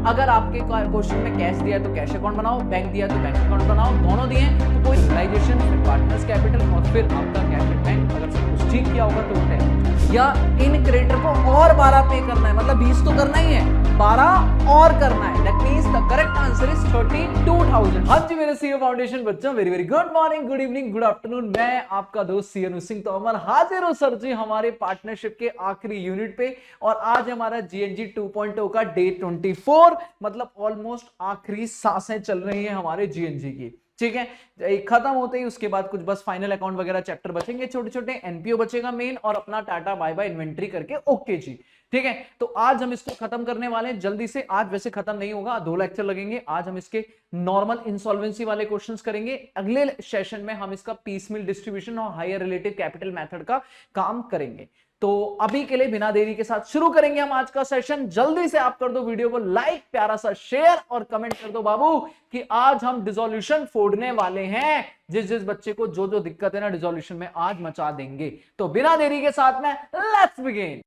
अगर आपके क्वेश्चन में कैश दिया है तो कैश अकाउंट बनाओ, बैंक दिया है तो बैंक अकाउंट बनाओ, दोनों दिए तो कोई रियलाइजेशन, फिर पार्टनर्स कैपिटल और फिर आपका कैश एट बैंक। अगर सब कुछ ठीक किया होगा तो 10 या इन क्रेडिटर को और 12 पे करना है, मतलब 20 तो करना ही है, 12 और करना है। That means the correct answer is 32,000। हाँ जी मेरे सीए फाउंडेशन बच्चों, very very good morning, good evening, good afternoon. मैं आपका दोस्त सी अनु सिंह तोमर हाजिर हूं सर जी हमारे पार्टनरशिप के आखिरी यूनिट पे। और आज हमारा जीएनजी 2.0 का डे 24, मतलब ऑलमोस्ट आखिरी सांसें चल रही है हमारे जीएनजी की। ठीक है, एक खत्म होते ही उसके बाद कुछ बस फाइनल अकाउंट वगैरह चैप्टर बचेंगे, छोटे छोटे एनपीओ बचेगा मेन, और अपना टाटा बाय बाय इन्वेंट्री करके ओके जी। ठीक है, तो आज हम इसको खत्म करने वाले हैं जल्दी से। आज वैसे खत्म नहीं होगा, 2 लेक्चर लगेंगे। आज हम इसके नॉर्मल इंसॉल्वेंसी वाले क्वेश्चंस करेंगे। अगले सेशन में हम इसका पीसमिल डिस्ट्रीब्यूशन और हायर रिलेटिव कैपिटल मेथड का काम करेंगे। तो अभी के लिए बिना देरी के साथ शुरू करेंगे हम आज का सेशन। जल्दी से आप कर दो वीडियो को लाइक, प्यारा सा शेयर और कमेंट कर दो बाबू कि आज हम डिसोल्यूशन फोड़ने वाले हैं। जिस जिस बच्चे को जो जो दिक्कत है ना डिसोल्यूशन में, आज मचा देंगे। तो बिना देरी के साथ में लेट्स बिगिन।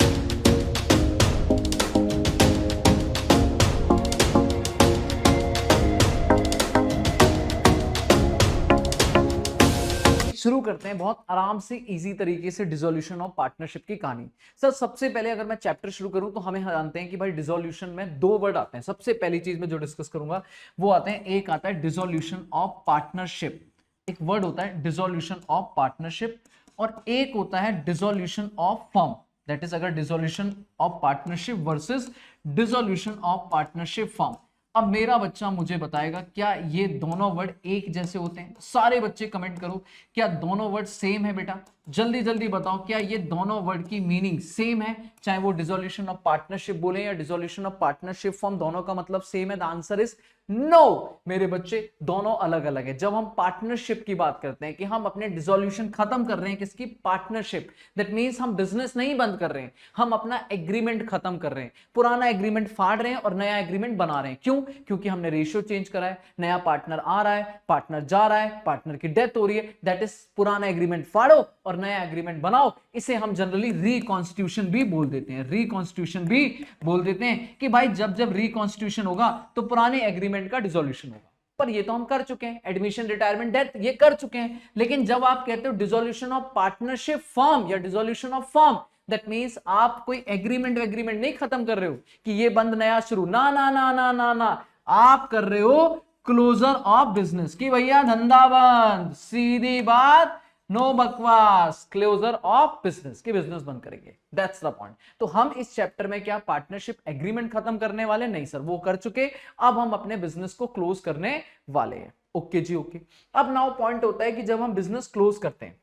शुरू करते हैं बहुत आराम से इजी तरीके से डिसोल्यूशन ऑफ पार्टनरशिप की कहानी। सर सबसे पहले अगर मैं चैप्टर शुरू करूं तो हमें जानते हैं कि भाई डिसोल्यूशन में 2 वर्ड आते हैं। सबसे पहली चीज में जो डिस्कस करूंगा वो आते हैं, एक आता है डिसोल्यूशन ऑफ पार्टनरशिप, एक वर्ड होता है डिसोल्यूशन ऑफ पार्टनरशिप, और एक होता है dissolution of firm. That is अगर dissolution of partnership versus dissolution of partnership firm. अब मेरा बच्चा मुझे बताएगा क्या ये दोनों वर्ड एक जैसे होते हैं। सारे बच्चे कमेंट करो, क्या दोनों वर्ड सेम है बेटा? जल्दी जल्दी बताओ, क्या ये दोनों वर्ड की मीनिंग सेम है? चाहे वो डिसोल्यूशन ऑफ पार्टनरशिप बोले या डिसोल्यूशन ऑफ पार्टनरशिप फॉर्म, दोनों का मतलब सेम है। द आंसर इज नो मेरे बच्चे, दोनों अलग अलग है। जब हम पार्टनरशिप की बात करते हैं कि हम अपने डिसोल्यूशन खत्म कर रहे हैं, किसकी? पार्टनरशिप। दैट मींस हम बिजनेस नहीं बंद कर रहे हैं, हम अपना एग्रीमेंट खत्म कर रहे हैं। पुराना एग्रीमेंट फाड़ रहे हैं और नया एग्रीमेंट बना रहे हैं। क्यों? क्योंकि हमने रेशियो चेंज करा है, नया पार्टनर आ रहा है, पार्टनर जा रहा है, पार्टनर की डेथ हो रही है। दैट इज पुराना एग्रीमेंट फाड़ो और नया एग्रीमेंट बनाओ। इसे हम जनरली रिकॉन्स्टिट्यूशन भी बोल देते हैं, रिकॉन्स्टिट्यूशन भी बोल देते हैं कि भाई जब जब रिकॉन्स्टिट्यूशन होगा तो पुराने एग्रीमेंट का डिसोल्यूशन होगा। पर ये तो हम कर चुके हैं, एडमिशन, रिटायरमेंट, डेथ, ये कर चुके हैं। लेकिन जब आप कहते हो डिसोल्यूशन ऑफ पार्टनरशिप फर्म या dissolution of firm, that means आप कोई एग्रीमेंट नहीं खत्म कर रहे हो कि ये बंद नया शुरू, ना ना ना ना ना ना, आप कर रहे हो क्लोजर ऑफ बिजनेस की भैया धंधा बंद, सीधी बात, नो बकवास, क्लोजर ऑफ बिजनेस की बिजनेस बंद करेंगे। That's the point. तो हम इस चैप्टर में क्या पार्टनरशिप एग्रीमेंट खत्म करने वाले? नहीं सर, वो कर चुके। अब हम अपने बिजनेस को क्लोज करने वाले हैं। ओके जी, ओके। अब नाउ पॉइंट होता है कि जब हम बिजनेस क्लोज करते हैं,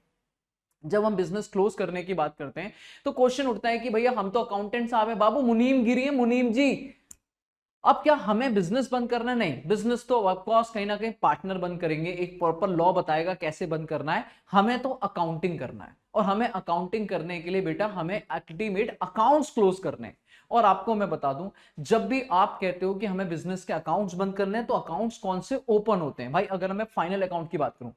जब हम बिजनेस क्लोज करने की बात करते हैं तो क्वेश्चन उठता है कि भैया हम तो अकाउंटेंट साहब है, बाबू मुनीम गिरी है, मुनीम जी अब क्या हमें बिजनेस बंद करना है? नहीं, बिजनेस तो ऑफकोर्स कहीं ना कहीं पार्टनर बंद करेंगे, एक प्रॉपर लॉ बताएगा कैसे बंद करना है। हमें तो अकाउंटिंग करना है, और हमें अकाउंटिंग करने के लिए बेटा हमें अल्टीमेट अकाउंट्स क्लोज करने हैं। और आपको मैं बता दूं, जब भी आप कहते हो कि हमें बिजनेस के अकाउंट्स बंद करने हैं तो अकाउंट्स कौन से ओपन होते हैं? भाई अगर मैं फाइनल अकाउंट की बात करूं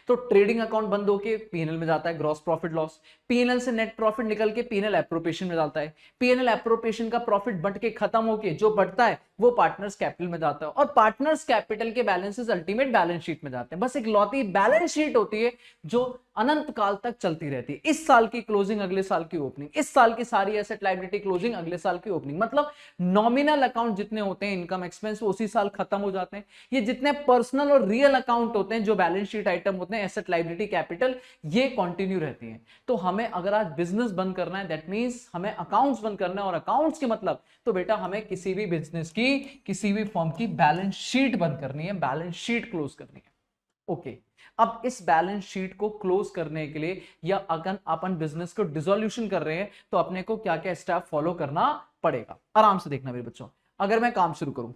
तो ट्रेडिंग अकाउंट बंद होके पीएनएल में जाता है, ग्रॉस प्रॉफिट लॉस। पीएनएल से नेट प्रॉफिट निकल के पीएनएल एप्रोप्रिएशन में जाता है। पीएनएल एप्रोप्रिएशन का प्रॉफिट बट के खत्म होके जो बढ़ता है वो पार्टनर्स कैपिटल में जाता है, और पार्टनर्स कैपिटल के बैलेंसेस अल्टीमेट बैलेंस शीट में जाते हैं। बस एक लौती बैलेंस शीट होती है जो अनंत काल तक चलती रहती है। इस साल की क्लोजिंग अगले साल की ओपनिंग, इस साल की सारी एसेट लायबिलिटी क्लोजिंग अगले साल की ओपनिंग। मतलब नॉमिनल अकाउंट जितने होते हैं, इनकम एक्सपेंस, वो उसी साल खत्म हो जाते हैं। ये जितने पर्सनल और रियल अकाउंट होते हैं, जो बैलेंस शीट आइटम होते हैं, एसेट लायबिलिटी कैपिटल, ये कंटिन्यू रहती हैं। तो हमें अगर आज बिजनेस बंद करना है, दैट मींस हमें अकाउंट्स बंद करना है। और अकाउंट्स के मतलब तो बेटा हमें किसी भी बिजनेस की, किसी भी फर्म की बैलेंस शीट बंद करनी है, बैलेंस शीट क्लोज करनी है। ओके, अब इस बैलेंस शीट को क्लोज करने के लिए या अगर अपन बिजनेस को डिसोल्यूशन कर रहे हैं तो अपने को क्या क्या स्टेप फॉलो करना पड़ेगा। आराम से देखना मेरे बच्चों। अगर मैं काम शुरू करूं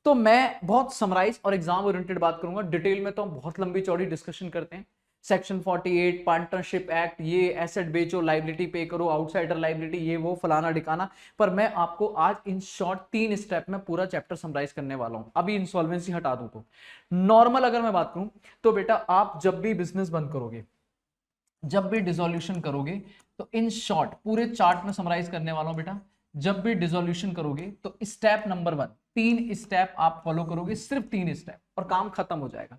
तो मैं बहुत समराइज और एग्जाम ओरिएंटेड बात करूंगा। डिटेल में तो हम बहुत लंबी चौड़ी डिस्कशन करते हैं। सेक्शन 48 पार्टनरशिप एक्ट, ये एसेट बेचो, लाइबिलिटी पे करो, आउटसाइडर लाइबिलिटी, ये वो फलाना ठिकाना। पर मैं आपको आज इन शॉर्ट 3 स्टेप में पूरा चैप्टर समराइज करने वाला हूं। अभी इंसॉल्वेंसी हटा दूं तो नॉर्मल अगर मैं बात करूं तो बेटा आप जब भी बिजनेस बंद करोगे, जब भी डिसोल्यूशन करोगे, तो इन शॉर्ट पूरे चार्ट में समराइज करने वाला हूं बेटा। जब भी डिसोल्यूशन करोगे तो स्टेप नंबर 1, 3 स्टेप आप फॉलो करोगे, सिर्फ 3 स्टेप और काम खत्म हो जाएगा।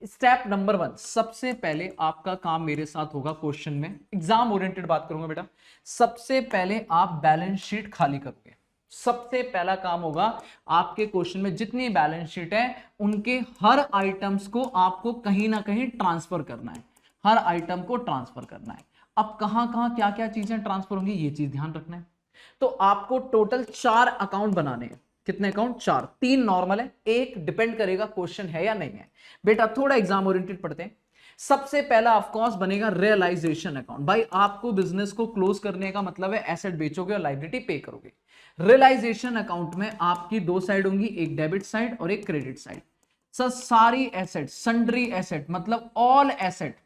स्टेप नंबर 1, सबसे पहले आपका काम मेरे साथ होगा क्वेश्चन में, एग्जाम ओरिएंटेड बात करूंगा बेटा। सबसे पहले आप बैलेंस शीट खाली करोगे। सबसे पहला काम होगा आपके क्वेश्चन में जितनी बैलेंस शीट है उनके हर आइटम्स को आपको कहीं ना कहीं ट्रांसफर करना है, हर आइटम को ट्रांसफर करना है। अब कहां कहां क्या क्या चीजें ट्रांसफर होंगी ये चीज ध्यान रखना है। तो आपको टोटल 4 अकाउंट बनाने हैं। कितने अकाउंट? 4। 3 नॉर्मल है, एक डिपेंड करेगा क्वेश्चन है या नहीं है। बेटा थोड़ा एग्जाम ओरिएंटेड पढ़ते हैं। सबसे पहला ऑफ कोर्स बनेगा रियलाइजेशन अकाउंट। भाई आपको बिजनेस को क्लोज करने का मतलब है एसेट बेचोगे और लायबिलिटी पे करोगे। रियलाइजेशन अकाउंट में आपकी 2 साइड होंगी, एक डेबिट साइड और एक क्रेडिट साइड। सर सारी एसेट, सन्ड्री एसेट मतलब ऑल एसेट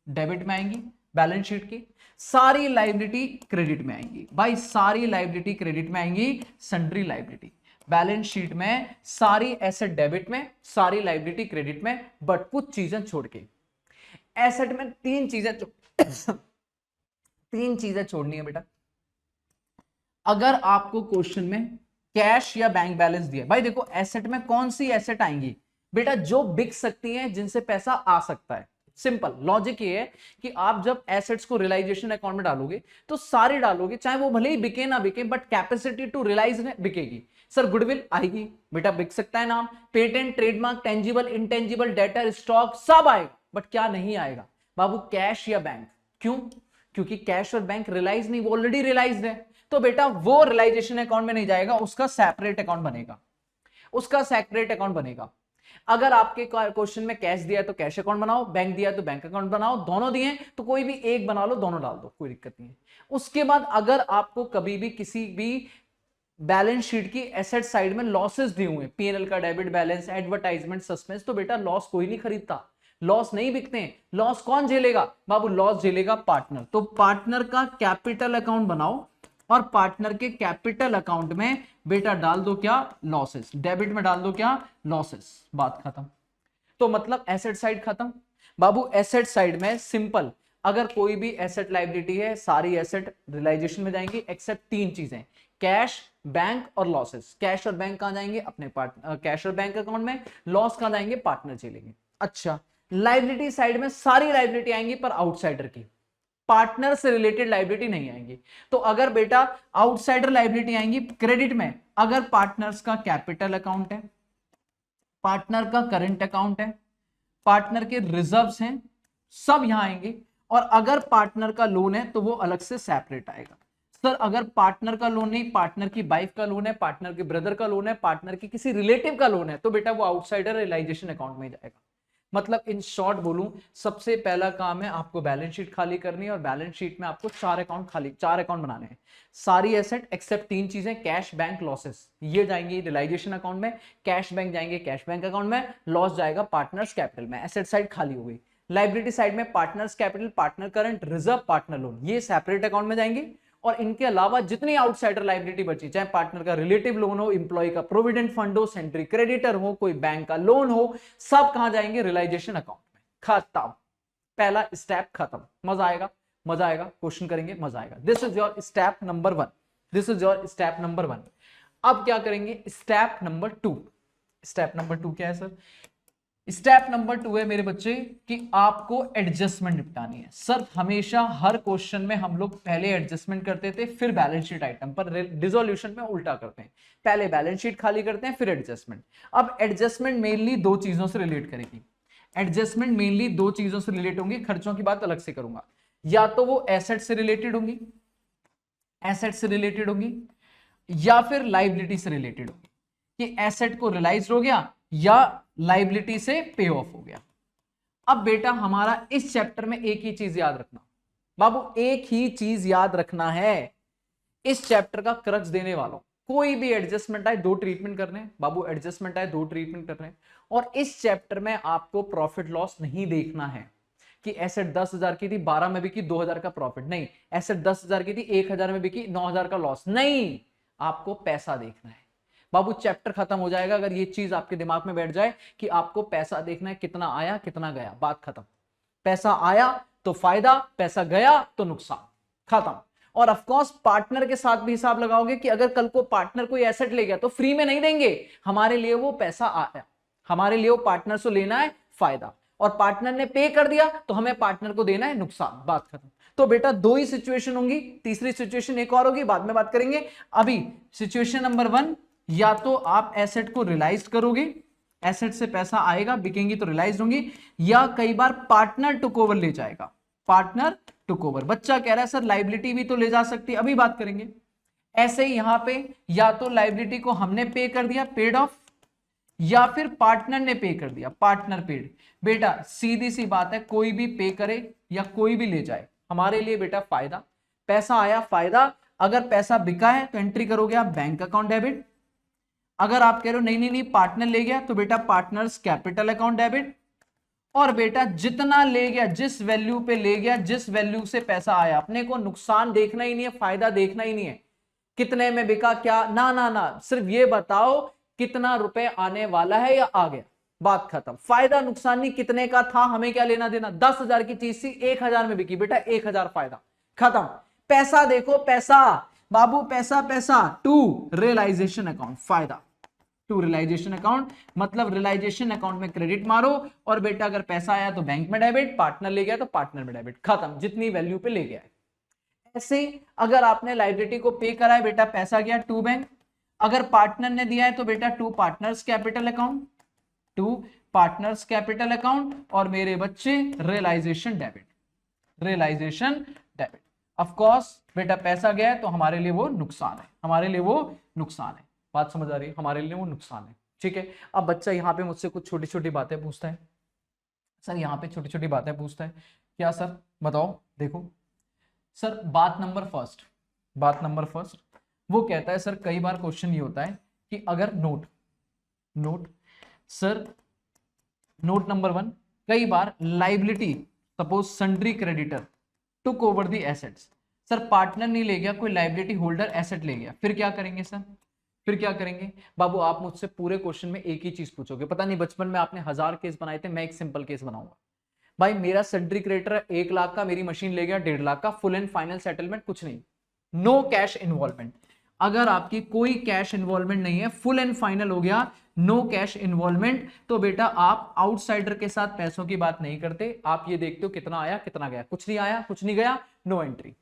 डेबिट में आएंगी बैलेंस शीट की, सारी लाइबिलिटी क्रेडिट में आएंगी। भाई सारी लाइबिलिटी क्रेडिट में आएंगी, सन्ड्री लाइबिलिटी बैलेंस शीट में, सारी एसेट डेबिट में, सारी लाइबिलिटी क्रेडिट में, बट कुछ चीजें छोड़ के। एसेट में 3 चीजें 3 चीजें छोड़नी है बेटा। अगर आपको क्वेश्चन में कैश या बैंक बैलेंस दिया, भाई देखो एसेट में कौन सी एसेट आएंगी बेटा? जो बिक सकती हैं, जिनसे पैसा आ सकता है। सिंपल लॉजिक ये है कि आप जब एसेट्स को रियलाइजेशन अकाउंट में डालोगे तो सारे डालोगे, चाहे वो भले ही बिके ना बिके, बट कैपेसिटी टू रियलाइज बिकेगी। सर गुडविल आएगी बेटा, बिक सकता है नाम, patent, trademark, tangible, intangible, debtor, stock सब आएगा, बट क्या नहीं आएगा बाबू? कैश या बैंक। क्यों? क्योंकि कैश और बैंक रियलाइज नहीं, वो ऑलरेडी रियलाइज है, तो बेटा वो रियलाइजेशन अकाउंट में नहीं जाएगा, उसका सेपरेट अकाउंट बनेगा, उसका सेपरेट अकाउंट बनेगा। अगर आपके क्वेश्चन में कैश दिया है तो कैश अकाउंट बनाओ, बैंक दिया है तो बैंक अकाउंट बनाओ, दोनों दिए तो कोई भी एक बना लो, दोनों डाल दो, कोई दिक्कत नहीं है। उसके बाद अगर आपको कभी भी किसी भी बैलेंस शीट की एसेट साइड में लॉसेस दिए हुए, पीएनएल का डेबिट बैलेंस, एडवर्टाइजमेंट, सस्पेंस, तो बेटा लॉस कोई नहीं खरीदता, लॉस नहीं बिकते हैं। लॉस कौन झेलेगा बाबू? लॉस झेलेगा पार्टनर। तो पार्टनर का कैपिटल अकाउंट बनाओ और पार्टनर के कैपिटल अकाउंट में बेटा डाल दो क्या? लॉसेस। डेबिट में डाल दो क्या? लॉसेस। बात खत्म। तो मतलब एसेट साइड खत्म बाबू। एसेट साइड में सिंपल, अगर कोई भी एसेट लायबिलिटी है, सारी एसेट रियलाइजेशन में जाएंगी एक्सेप्ट 3 चीजें, कैश, बैंक और लॉसेस। कैश और बैंक कहां जाएंगे? अपने कैश और बैंक अकाउंट में। लॉस कहां जाएंगे? पार्टनर झेलेंगे। अच्छा, लायबिलिटी साइड में सारी लायबिलिटी आएंगी पर आउटसाइडर की, पार्टनर से रिलेटेड लायबिलिटी नहीं आएंगी। तो अगर बेटा आउटसाइडर लायबिलिटी आएंगी क्रेडिट में, अगर पार्टनर्स का कैपिटल अकाउंट है, पार्टनर का करंट अकाउंट है, पार्टनर के रिजर्व्स हैं, सब यहां आएंगे। और अगर पार्टनर का लोन है तो वो अलग से सेपरेट आएगा। सर अगर पार्टनर का लोन नहीं, पार्टनर की वाइफ का लोन है, पार्टनर के ब्रदर का लोन है, पार्टनर की किसी रिलेटिव का लोन है, तो बेटा वो आउटसाइडर रियलाइजेशन अकाउंट में जाएगा। मतलब इन शॉर्ट बोलूं, सबसे पहला काम है आपको बैलेंस शीट खाली करनी है और बैलेंस शीट में आपको 4 अकाउंट बनाने हैं। सारी एसेट एक्सेप्ट 3 चीजें, कैश, बैंक, लॉसेस, ये जाएंगी रियलाइजेशन अकाउंट में। कैश बैंक जाएंगे कैश बैंक अकाउंट में, लॉस जाएगा पार्टनर्स कैपिटल में। एसेट साइड खाली हो गई। लायबिलिटी साइड में partners capital, partner current, reserve, partner loan, ये सेपरेट अकाउंट में जाएंगे। और इनके अलावा जितनी आउटसाइडर लायबिलिटी बची, चाहे पार्टनर का रिलेटिव लोन हो, इंप्लॉय का प्रोविडेंट फंड हो, सेंट्री क्रेडिटर हो, कोई बैंक का लोन हो, सब कहां जाएंगे? रियलाइजेशन अकाउंट में। खत्म, पहला स्टेप खत्म। मजा आएगा, मजा आएगा, क्वेश्चन करेंगे, मजा आएगा। This is your step number 1, this is your step number 1। अब क्या करेंगे? Step number 2। स्टेप नंबर 2 क्या है सर? स्टेप नंबर 2 है मेरे बच्चे कि आपको एडजस्टमेंट निपटानी है। सर हमेशा हर क्वेश्चन में हम लोग पहले एडजस्टमेंट करते थे फिर बैलेंस शीट आइटम, पर डिसोल्यूशन में उल्टा करते हैं, पहले बैलेंस शीट खाली करते हैं फिर एडजस्टमेंट। अब एडजस्टमेंट मेनली 2 चीजों से रिलेट करेगी। एडजस्टमेंट मेनली 2 चीजों से रिलेट होंगी, खर्चों की बात अलग से करूंगा। या तो वो एसेट से रिलेटेड होंगी, एसेट से रिलेटेड होंगी, या फिर लाइबिलिटी से रिलेटेड होगी, कि एसेट को रियलाइज हो गया या लाइबिलिटी से पे ऑफ हो गया। अब बेटा हमारा इस चैप्टर में एक ही चीज याद रखना बाबू, एक ही चीज याद रखना है। इस चैप्टर का क्रक्स देने वालों, कोई भी एडजस्टमेंट आए 2 ट्रीटमेंट करने हैं बाबू, एडजस्टमेंट आए 2 ट्रीटमेंट करने हैं। और इस चैप्टर में आपको प्रॉफिट लॉस नहीं देखना है कि एसेट 10,000 की थी, 12 में बिकी, 2,000 का प्रॉफिट, नहीं। एसेट 10,000 की थी, 1,000 में बिकी, 9,000 का लॉस, नहीं। आपको पैसा देखना है बाबू। चैप्टर खत्म हो जाएगा अगर ये चीज आपके दिमाग में बैठ जाए कि आपको पैसा देखना है, कितना आया कितना गया, बात खत्म। पैसा आया तो फायदा, पैसा गया तो नुकसान, खत्म। और ऑफ कोर्स पार्टनर के साथ भी हिसाब लगाओगे कि अगर कल को पार्टनर कोई एसेट ले गया तो फ्री में नहीं देंगे, हमारे लिए वो पैसा आया, हमारे लिए वो पार्टनर से लेना है फायदा, और पार्टनर ने पे कर दिया तो हमें पार्टनर को देना है नुकसान, बात खत्म। तो बेटा दो ही सिचुएशन होंगी, तीसरी सिचुएशन एक और होगी, बाद में बात करेंगे। अभी सिचुएशन नंबर 1, या तो आप एसेट को रियलाइज करोगे, एसेट से पैसा आएगा, बिकेंगी तो रियलाइज होंगी, या कई बार पार्टनर टुक ओवर ले जाएगा, पार्टनर टुक ओवर। बच्चा कह रहा है सर लाइबिलिटी भी तो ले जा सकती है, अभी बात करेंगे। ऐसे ही यहां पे या तो लाइबिलिटी को हमने पे कर दिया, पेड ऑफ, या फिर पार्टनर ने पे कर दिया, पार्टनर पेड। बेटा सीधी सी बात है, कोई भी पे करे या कोई भी ले जाए, हमारे लिए बेटा फायदा, पैसा आया फायदा। अगर पैसा बिका है तो एंट्री करोगे आप बैंक अकाउंट डेबिट। अगर आप कह रहे हो नहीं नहीं नहीं पार्टनर ले गया, तो बेटा पार्टनर्स कैपिटल अकाउंट डेबिट। और बेटा जितना ले गया, जिस वैल्यू पे ले गया, जिस वैल्यू से पैसा आया, अपने को नुकसान देखना ही नहीं है, फायदा देखना ही नहीं है, कितने में बिका क्या, ना ना ना, सिर्फ ये बताओ कितना रुपए आने वाला है या आ गया, बात खत्म। फायदा नुकसान नहीं, कितने का था हमें क्या लेना देना। 10,000 की चीज थी, 1,000 में बिकी, बेटा 1,000 फायदा, खत्म। पैसा देखो, पैसा बाबू, पैसा पैसा, टू रियलाइजेशन अकाउंट, फायदा टू रियलाइजेशन अकाउंट, मतलब रियलाइजेशन अकाउंट में क्रेडिट मारो, और बेटा अगर पैसा आया तो बैंक में डेबिट, पार्टनर ले गया तो पार्टनर में डेबिट, खत्म, जितनी वैल्यू पे ले गया है। ऐसे ही अगर आपने लाइबिलिटी को पे करा है, बेटा पैसा गया टू बैंक, अगर पार्टनर ने दिया है तो बेटा to partners capital account, to partners capital account, और मेरे बच्चे realisation debit, realisation debit. Of course बेटा पैसा गया है तो हमारे लिए वो नुकसान है, हमारे लिए वो नुकसान है, बात समझ आ रही है, हमारे लिए वो नुकसान है, ठीक है। अब बच्चा यहाँ पे मुझसे कुछ छोटी छोटी बातें पूछता है, सर यहाँ पे छोटी छोटी बातें पूछता है, क्या सर बताओ। देखो सर बात नंबर फर्स्ट वो कहता है सर कई बार क्वेश्चन ये होता है कि अगर नोट सर नोट नंबर 1, कई बार liability suppose sundry creditor took over the assets, sir partner नहीं ले गया, कोई लाइबिलिटी होल्डर एसेट ले गया, फिर क्या करेंगे सर, फिर क्या करेंगे। बाबू आप मुझसे पूरे क्वेश्चन में एक ही चीज पूछोगे, पता नहीं बचपन में आपने 1000 केस बनाए थे, मैं एक सिंपल केस बनाऊंगा। भाई मेरा सन्ड्री क्रेडिटर 1 लाख का, मेरी मशीन ले गया 1.5 लाख का, फुल एंड फाइनल सेटलमेंट कुछ नहीं, नो कैश इन्वॉल्वमेंट। अगर आपकी कोई कैश इन्वॉल्वमेंट नहीं है, फुल एंड फाइनल हो गया, नो कैश इन्वॉल्वमेंट, तो बेटा आप आउटसाइडर के साथ पैसों की बात नहीं करते, आप ये देखते हो कितना आया कितना गया, कुछ नहीं आया कुछ नहीं गया, नो एंट्री,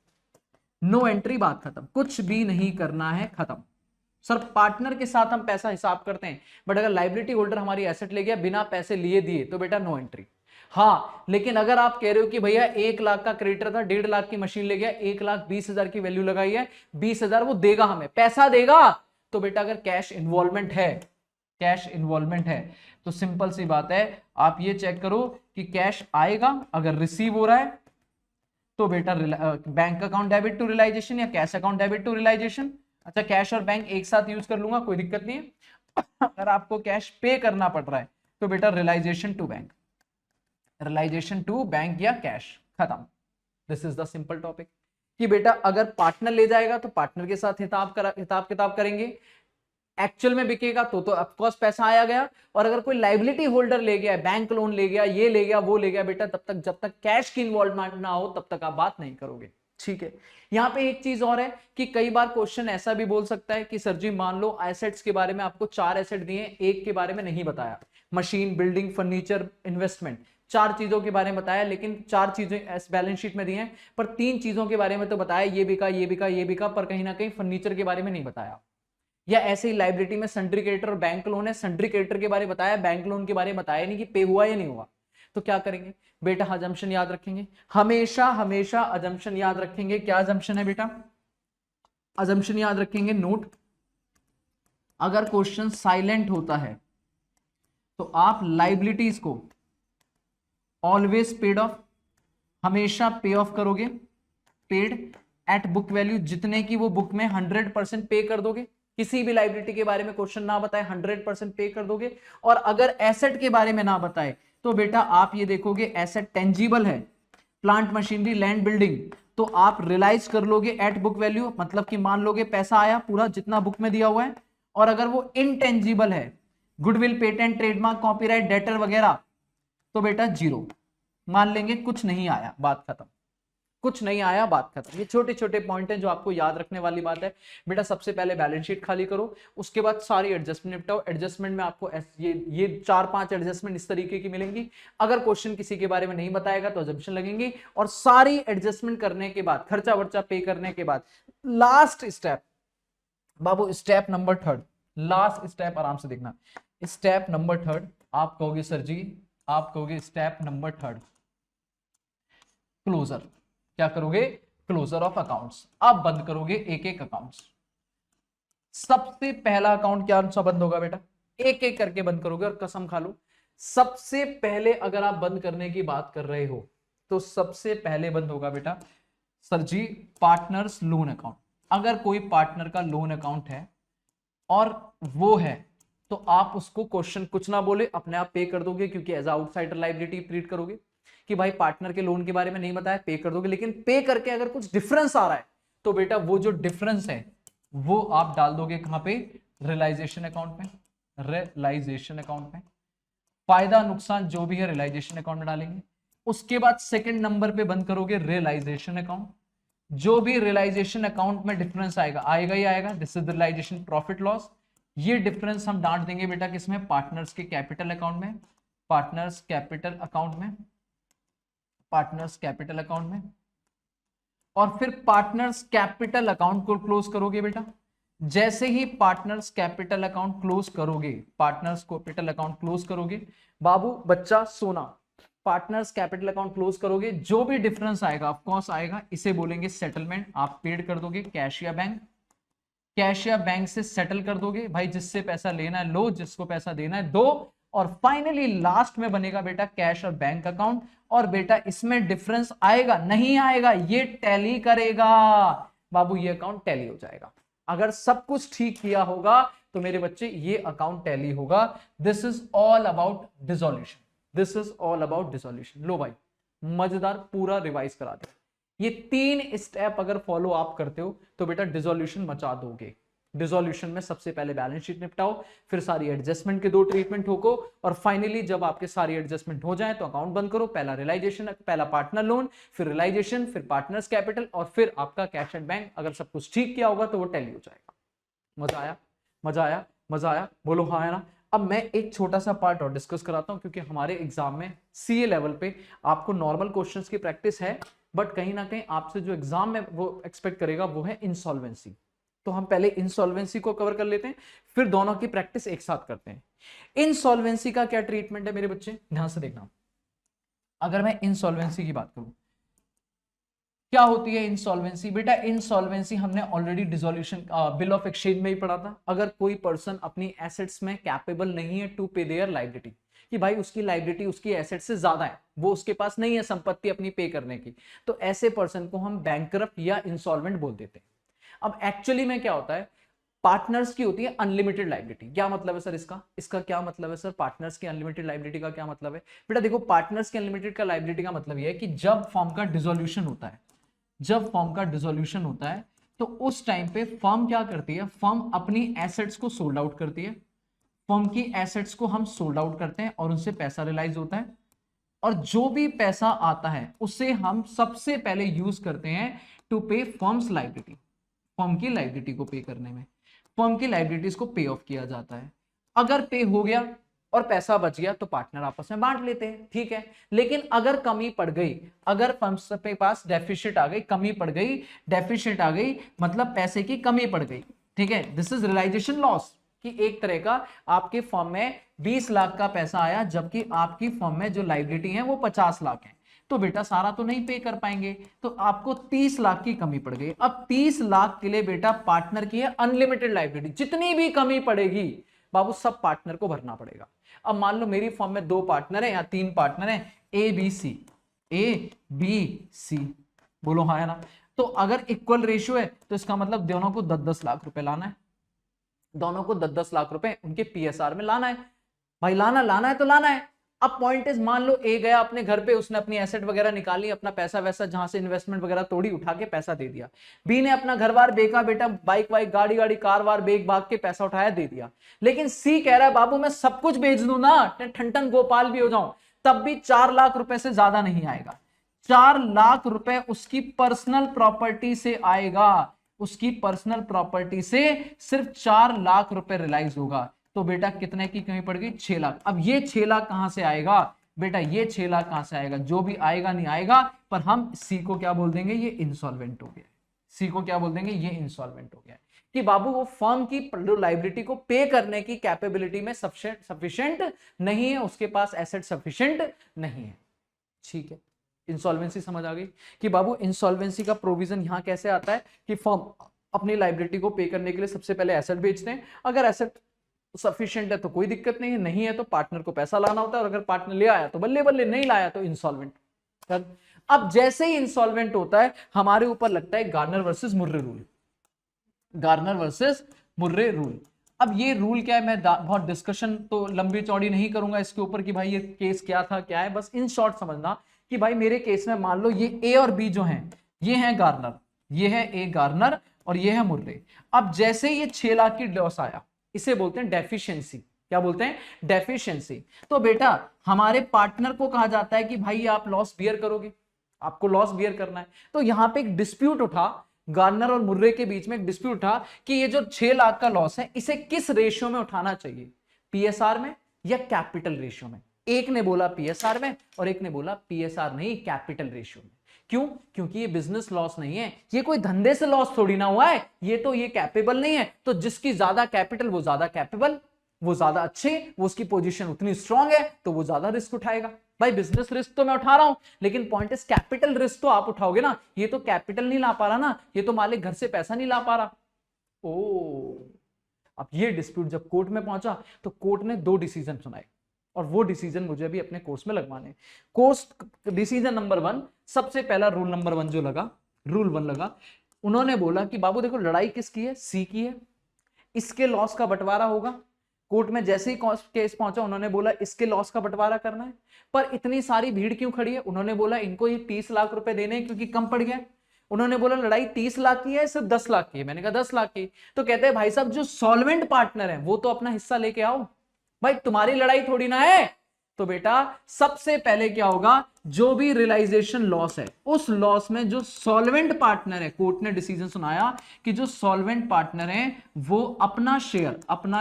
नो एंट्री, बात खत्म, कुछ भी नहीं करना है, खत्म। सर पार्टनर के साथ हम पैसा हिसाब करते हैं, बट अगर लाइबिलिटी होल्डर हमारी एसेट ले गया बिना पैसे लिए दिए तो बेटा नो एंट्री। हाँ लेकिन अगर आप कह रहे हो कि भैया 1 लाख का क्रेडिटर था, 1.5 लाख की मशीन ले गया, 1,20,000 की वैल्यू लगाई है, 20,000 वो देगा, हमें पैसा देगा, तो बेटा अगर कैश इन्वॉल्वमेंट है तो सिंपल सी बात है, आप ये चेक करो कि कैश आएगा, अगर रिसीव हो रहा है तो बेटा bank account debit to realisation या cash account debit to realisation. अच्छा कैश और बैंक एक साथ यूज कर लूंगा, कोई दिक्कत नहीं है। अगर आपको कैश पे करना पड़ रहा है तो बेटा realisation to bank, realisation to bank या कैश, खत्म। This is the simple topic कि बेटा अगर पार्टनर ले जाएगा तो पार्टनर के साथ हिसाब किताब करेंगे, एक्चुअल में बिकेगा तो ऑफकोर्स पैसा आया गया, और अगर कोई लाइबिलिटी होल्डर ले गया, बैंक लोन ले गया, ये ले गया वो ले गया, बेटा तब तक जब तक कैश की इन्वॉल्वमेंट ना हो तब तक आप बात नहीं करोगे, ठीक है। यहाँ पे एक चीज और है कि कई बार क्वेश्चन ऐसा भी बोल सकता है कि सर जी मान लो एसेट्स के बारे में आपको 4 एसेट दिए, एक के बारे में नहीं बताया, मशीन, बिल्डिंग, फर्नीचर, इन्वेस्टमेंट, 4 चीजों के बारे में बताया, लेकिन 4 चीजें बैलेंस शीट में दी हैं, पर 3 चीजों के बारे में तो बताया, ये बिका ये बिका ये बिका, पर कहीं ना कहीं फर्नीचर के बारे में नहीं बताया। या ऐसे ही लाइबिलिटी में सन्ड्री क्रेडिटर और बैंक लोन है, सन्ड्री क्रेडिटर के बारे में बताया, बैंक लोन के बारे में बताया नहीं कि पे हुआ या नहीं हुआ, तो क्या करेंगे बेटा, अजम्पशन याद रखेंगे, हमेशा हमेशा अजम्पशन याद रखेंगे। क्या अजम्पशन है बेटा, अजम्पशन याद रखेंगे। नोट, अगर क्वेश्चन साइलेंट होता है तो आप लाइबिलिटीज को ऑलवेज पेड ऑफ, हमेशा पे ऑफ करोगे, पेड एट बुक वैल्यू, जितने की वो बुक में 100% पे कर दोगे, किसी भी लाइबिलिटी के बारे में क्वेश्चन ना बताए 100% पे कर दोगे। और अगर एसेट के बारे में ना बताए तो बेटा आप ये देखोगे एसेट टेंजिबल है, प्लांट मशीनरी, लैंड, बिल्डिंग, तो आप रियलाइज कर लोगे एट बुक वैल्यू, मतलब कि मान लोगे पैसा आया पूरा जितना बुक में दिया हुआ है। और अगर वो इनटेंजिबल है, goodwill, patent, trademark, copyright, debtor वगैरह, तो बेटा 0 मान लेंगे, कुछ नहीं आया, बात खत्म, कुछ नहीं आया, बात खत्म। ये छोटे छोटे पॉइंट हैं जो आपको याद रखने वाली बात है बेटा। सबसे पहले बैलेंस शीट खाली करो, उसके बाद सारी एडजस्टमेंट निपटाओ। एडजस्टमेंट में आपको ये 4-5 एडजस्टमेंट इस तरीके की मिलेंगी। अगर क्वेश्चन किसी के बारे में नहीं बताएगा तो अजम्पशन लगेंगी, और सारी एडजस्टमेंट करने के बाद, खर्चा वर्चा पे करने के बाद, लास्ट स्टेप बाबू, स्टेप नंबर 3, लास्ट स्टेप, आराम से देखना, स्टेप नंबर 3 आप कहोगे सर जी, आप कहोगे स्टेप नंबर 3 क्लोजर। क्या करोगे? Closure of accounts. आप बंद करोगे एक एक अकाउंट्स। सबसे पहला अकाउंट क्या सा बंद होगा बेटा? एक एक करके बंद करोगे, और कसम खा लो सबसे पहले अगर आप बंद करने की बात कर रहे हो तो सबसे पहले बंद होगा बेटा सर जी पार्टनर्स लोन अकाउंट। अगर कोई पार्टनर का लोन अकाउंट है और वो है तो आप उसको क्वेश्चन कुछ ना बोले अपने आप पे कर दोगे, क्योंकि एज आउटसाइडर लायबिलिटी ट्रीट करोगे कि भाई पार्टनर के लोन के बारे में नहीं बताया, पे कर दोगे। लेकिन पे करके अगर कुछ डिफरेंस आ रहा है तो बेटा वो जो डिफरेंस है वो आप डाल दोगे कहां पे? रियलाइजेशन अकाउंट में। रियलाइजेशन अकाउंट में फायदा नुकसान जो भी है रियलाइजेशन अकाउंट में डालेंगे। उसके बाद सेकंड नंबर पे बंद करोगे रियलाइजेशन अकाउंट। जो भी रियलाइजेशन अकाउंट में डिफरेंस आएगा आएगा ही आएगा, this is realisation profit loss. ये डिफरेंस हम डांट देंगे बेटा किसमें? पार्टनर्स के कैपिटल अकाउंट में। पार्टनर्स कैपिटल अकाउंट में, पार्टनर्स कैपिटल अकाउंट में। और फिर पार्टनर्स कैपिटल अकाउंट को क्लोज करोगे बेटा। जैसे ही पार्टनर्स कैपिटल अकाउंट क्लोज करोगे, पार्टनर्स कैपिटल अकाउंट क्लोज करोगे बाबू बच्चा सोना, पार्टनर्स कैपिटल अकाउंट क्लोज करोगे, जो भी डिफरेंस आएगा ऑफ कोर्स आएगा, इसे बोलेंगे सेटलमेंट। आप पेड कर दोगे कैश या बैंक, कैश या बैंक से सेटल कर दोगे। भाई जिससे पैसा लेना है लो, जिसको पैसा देना है दो। और फाइनली लास्ट में बनेगा बेटा कैश और बैंक अकाउंट। और बेटा इसमें डिफरेंस आएगा नहीं आएगा ये टैली करेगा बाबू, ये अकाउंट टैली हो जाएगा। अगर सब कुछ ठीक किया होगा तो मेरे बच्चे ये अकाउंट टैली होगा। This is all about dissolution, this is all about dissolution. लो भाई मजेदार, पूरा रिवाइज करा दे। ये 3 स्टेप अगर फॉलो आप करते हो तो बेटा डिसोल्यूशन मचा दोगे। डिसोल्यूशन में सबसे पहले बैलेंस शीट निपटाओ, फिर सारी एडजस्टमेंट के 2 ट्रीटमेंट ठोको, और फाइनली जब आपके सारी एडजस्टमेंट हो जाए तो अकाउंट बंद करो। पहला रियलाइजेशन, पहला पार्टनर लोन, फिर रियलाइजेशन, फिर पार्टनर्स कैपिटल, और फिर आपका कैश एंड बैंक। अगर सब कुछ ठीक किया होगा तो वो टैली हो जाएगा। मजा आया? मजा आया? मजा आया? बोलो हाँ है ना। अब मैं एक छोटा सा पार्ट और डिस्कस कराता हूं, क्योंकि हमारे एग्जाम में सीए लेवल पे आपको नॉर्मल क्वेश्चंस की प्रैक्टिस है, बट कहीं ना कहीं आपसे जो एग्जाम में वो एक्सपेक्ट करेगा वो है इंसॉल्वेंसी। तो हम पहले इंसॉल्वेंसी को कवर कर लेते हैं, फिर दोनों की प्रैक्टिस एक साथ करते हैं। इंसॉल्वेंसी का क्या ट्रीटमेंट है मेरे बच्चे, ध्यान से देखना। अगर मैं इंसॉल्वेंसी की बात करूं, क्या होती है इंसॉल्वेंसी? बेटा इंसॉल्वेंसी हमने already dissolution bill of exchange में ही पढ़ा था। अगर कोई पर्सन अपनी एसेट्स में कैपेबल नहीं है टू पे देयर लायबिलिटी, कि भाई उसकी लायबिलिटी उसकी एसेट से ज्यादा है, वो उसके पास नहीं है संपत्ति अपनी पे करने की, तो ऐसे पर्सन को हम बैंकरप्ट या इंसॉल्वेंट बोल देते हैं। अब एक्चुअली में क्या होता है, पार्टनर्स की होती है अनलिमिटेड लायबिलिटी। क्या मतलब है सर इसका? इसका क्या मतलब है सर? पार्टनर्स की अनलिमिटेड लायबिलिटी का क्या मतलब है? बेटा देखो पार्टनर्स की अनलिमिटेड का लायबिलिटी का मतलब यह है कि जब फर्म का डिसोल्यूशन होता है, जब फर्म का डिसोल्यूशन होता है तो उस टाइम पे फर्म क्या करती है? फर्म अपनी एसेट्स को सोल्ड आउट करती है। फर्म की एसेट्स को हम सोल्ड आउट करते हैं और उनसे पैसा रियलाइज होता है, और जो भी पैसा आता है उसे हम सबसे पहले यूज करते हैं टू पे फर्म्स लायबिलिटी। फर्म की लायबिलिटी को पे करने में फर्म की लायबिलिटीज को पे ऑफ किया जाता है। अगर पे हो गया और पैसा बच गया तो पार्टनर आपस में बांट लेते हैं, ठीक है। लेकिन अगर कमी पड़ गई, अगर फर्म के पास डेफिसिट आ गई, कमी पड़ गई, डेफिसिट आ गई मतलब पैसे की कमी पड़ गई, ठीक है, दिस इज रियलाइजेशन लॉस। कि एक तरह का आपके फर्म में 20 लाख का पैसा आया जबकि आपकी फर्म में जो लायबिलिटी है वो 50 लाख है, तो बेटा सारा तो नहीं पे कर पाएंगे, तो आपको 30 लाख की कमी पड़ गई। अब 30 लाख के लिए बेटा पार्टनर की है अनलिमिटेड लायबिलिटी, जितनी भी कमी पड़ेगी बाबू सब पार्टनर को भरना पड़ेगा। अब मान लो मेरी फर्म में 2 पार्टनर है या 3 पार्टनर है, ए बी सी, बोलो हाँ है ना। तो अगर इक्वल रेशियो है तो इसका मतलब दोनों को 10-10 लाख रुपए लाना है, दोनों को 10-10 लाख रुपए उनके पीएसआर में लाना है। भाई लाना है तो लाना है। अब पॉइंट इज, मान लो ए गया अपने घर पे, उसने अपनी एसेट वगैरह निकाली, अपना पैसा वैसा जहां से इन्वेस्टमेंट वगैरह तोड़ी, उठा के पैसा दे दिया। बी ने अपना घर बार बेचा, बेटा बाइक वाइक गाड़ी कार वार बेच भाग के पैसा उठाया दे दिया। लेकिन सी कह रहा है बाबू मैं सब कुछ बेच दूं ना, ठन ठन गोपाल भी हो जाऊं, तब भी 4 लाख रुपए से ज्यादा नहीं आएगा। 4 लाख रुपए उसकी पर्सनल प्रॉपर्टी से आएगा, उसकी पर्सनल प्रॉपर्टी से सिर्फ 4 लाख रुपए रियलाइज होगा। तो बेटा कितने की कमी पड़ गई? 6 लाख। अब ये 6 लाख कहां से आएगा बेटा? ये 6 लाख कहां से आएगा? जो भी आएगा नहीं आएगा, पर हम सी को क्या बोल देंगे? ये इंसॉल्वेंट हो गया। सी को क्या बोल देंगे? ये इंसॉल्वेंट हो गया कि बाबू वो फर्म की लाइबिलिटी को पे करने की कैपेबिलिटी में सफिशिएंट नहीं है, उसके पास एसेट सफिशिएंट नहीं है। ठीक है, इंसॉल्वेंसी समझ आ गई कि बाबू इंसॉल्वेंसी का प्रोविजन यहां कैसे आता है कि फर्म अपनी लाइबिलिटी को पे करने के लिए सबसे पहले एसेट बेचते हैं। अगर एसेट सफिशिएंट है तो कोई दिक्कत नहीं है, नहीं है तो पार्टनर को पैसा लाना होता है, और अगर पार्टनर ले आया तो बल्ले बल्ले, नहीं लाया तो इंसॉल्वेंट। अब जैसे ही इंसॉल्वेंट होता है हमारे ऊपर लगता है Garner versus Murray rule. Garner versus Murray rule. अब ये रूल क्या है, मैं बहुत डिस्कशन तो लंबी चौड़ी नहीं करूंगा इसके ऊपर कि भाई ये केस क्या था क्या है, बस इन शॉर्ट समझना कि भाई मेरे केस में मान लो ये ए और बी जो हैं ये हैं गार्नर, ये है ए गार्नर और ये है मुर्रे। अब जैसे ये 6 लाख की लॉस आया, इसे बोलते हैं डेफिशिएंसी। क्या बोलते हैं? डेफिशिएंसी। तो बेटा हमारे पार्टनर को कहा जाता है कि भाई आप लॉस बियर करोगे, आपको लॉस बियर करना है। तो यहां पे एक डिस्प्यूट उठा, गार्नर और मुर्रे के बीच में एक डिस्प्यूट था कि ये जो 6 लाख का लॉस है इसे किस रेशियो में उठाना चाहिए, पीएसआर में या कैपिटल रेशियो में। एक ने बोला पीएसआर में और एक ने बोला पीएसआर नहीं, कैपिटल रेशियो में। क्यों? क्योंकि ये बिजनेस लॉस नहीं है, ये कोई धंधे से लॉस थोड़ी ना हुआ है, ये तो ये कैपेबल नहीं है। तो जिसकी ज्यादा कैपिटल वो ज्यादा कैपेबल, वो ज्यादा अच्छे, वो उसकी पोजीशन उतनी स्ट्रांग है तो वो ज्यादा रिस्क उठाएगा। भाई बिजनेस रिस्क तो मैं उठा रहा हूं, लेकिन पॉइंट इज कैपिटल रिस्क तो आप उठाओगे ना। ये तो कैपिटल नहीं ला पा रहा ना, ये तो मालिक घर से पैसा नहीं ला पा रहा। ओ, अब ये डिस्प्यूट जब कोर्ट में पहुंचा तो कोर्ट ने 2 डिसीजन सुनाए, और वो डिसीजन मुझे भी अपने कोर्स में लगवाने। कोर्स डिसीजन नंबर 1, सबसे पहला रूल नंबर 1 जो लगा, रूल 1 लगा, उन्होंने बोला कि बाबू देखो लड़ाई किसकी है? सी की है, इसके लॉस का बंटवारा होगा। कोर्ट में जैसे ही केस पहुंचा उन्होंने बोला इसके लॉस का बंटवारा करना है। पर इतनी सारी भीड़ क्यों खड़ी है? उन्होंने बोला इनको ये 30 लाख रुपए देने हैं क्योंकि कम पड़ गया। उन्होंने बोला लड़ाई 30 लाख की है सिर्फ 10 लाख की है। मैंने कहा 10 लाख की। तो कहते हैं भाई साहब जो सॉल्वेंट पार्टनर है वो तो अपना हिस्सा लेके आओ, भाई तुम्हारी लड़ाई थोड़ी ना है। तो बेटा सबसे पहले क्या होगा, जो भी रियलाइजेशन लॉस है उस लॉस में जो सॉल्वेंट पार्टनर है, कोर्ट ने डिसीजन सुनाया कि जो सॉल्वेंट पार्टनर है वो अपना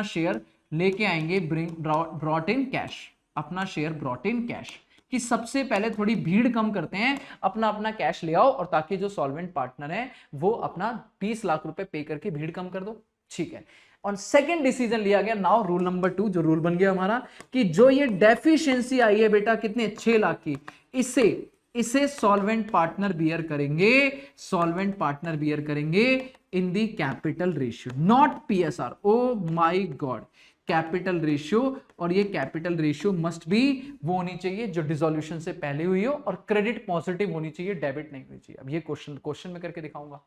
शेयर लेके आएंगे, ब्रॉट इन कैश, अपना शेयर ब्रॉट इन कैश। कि सबसे पहले थोड़ी भीड़ कम करते हैं, अपना अपना कैश ले आओ, और ताकि जो सॉल्वेंट पार्टनर है वो अपना 20 लाख रुपए पे करके भीड़ कम कर दो। ठीक है, और सेकंड डिसीजन लिया गया नाउ रूल नंबर 2, जो रूल बन गया हमारा कि जो ये डेफिशिएंसी आई है बेटा कितने 6 लाख की, इसे सॉल्वेंट पार्टनर बियर करेंगे, सॉल्वेंट पार्टनर बियर करेंगे in the capital ratio, not PSR. Oh my God, capital ratio, और ये कैपिटल रेशियो मस्ट बी वो होनी चाहिए जो डिसोल्यूशन से पहले हुई हो, और क्रेडिट पॉजिटिव होनी चाहिए, डेबिट नहीं होनी चाहिए। अब ये क्वेश्चन में करके दिखाऊंगा।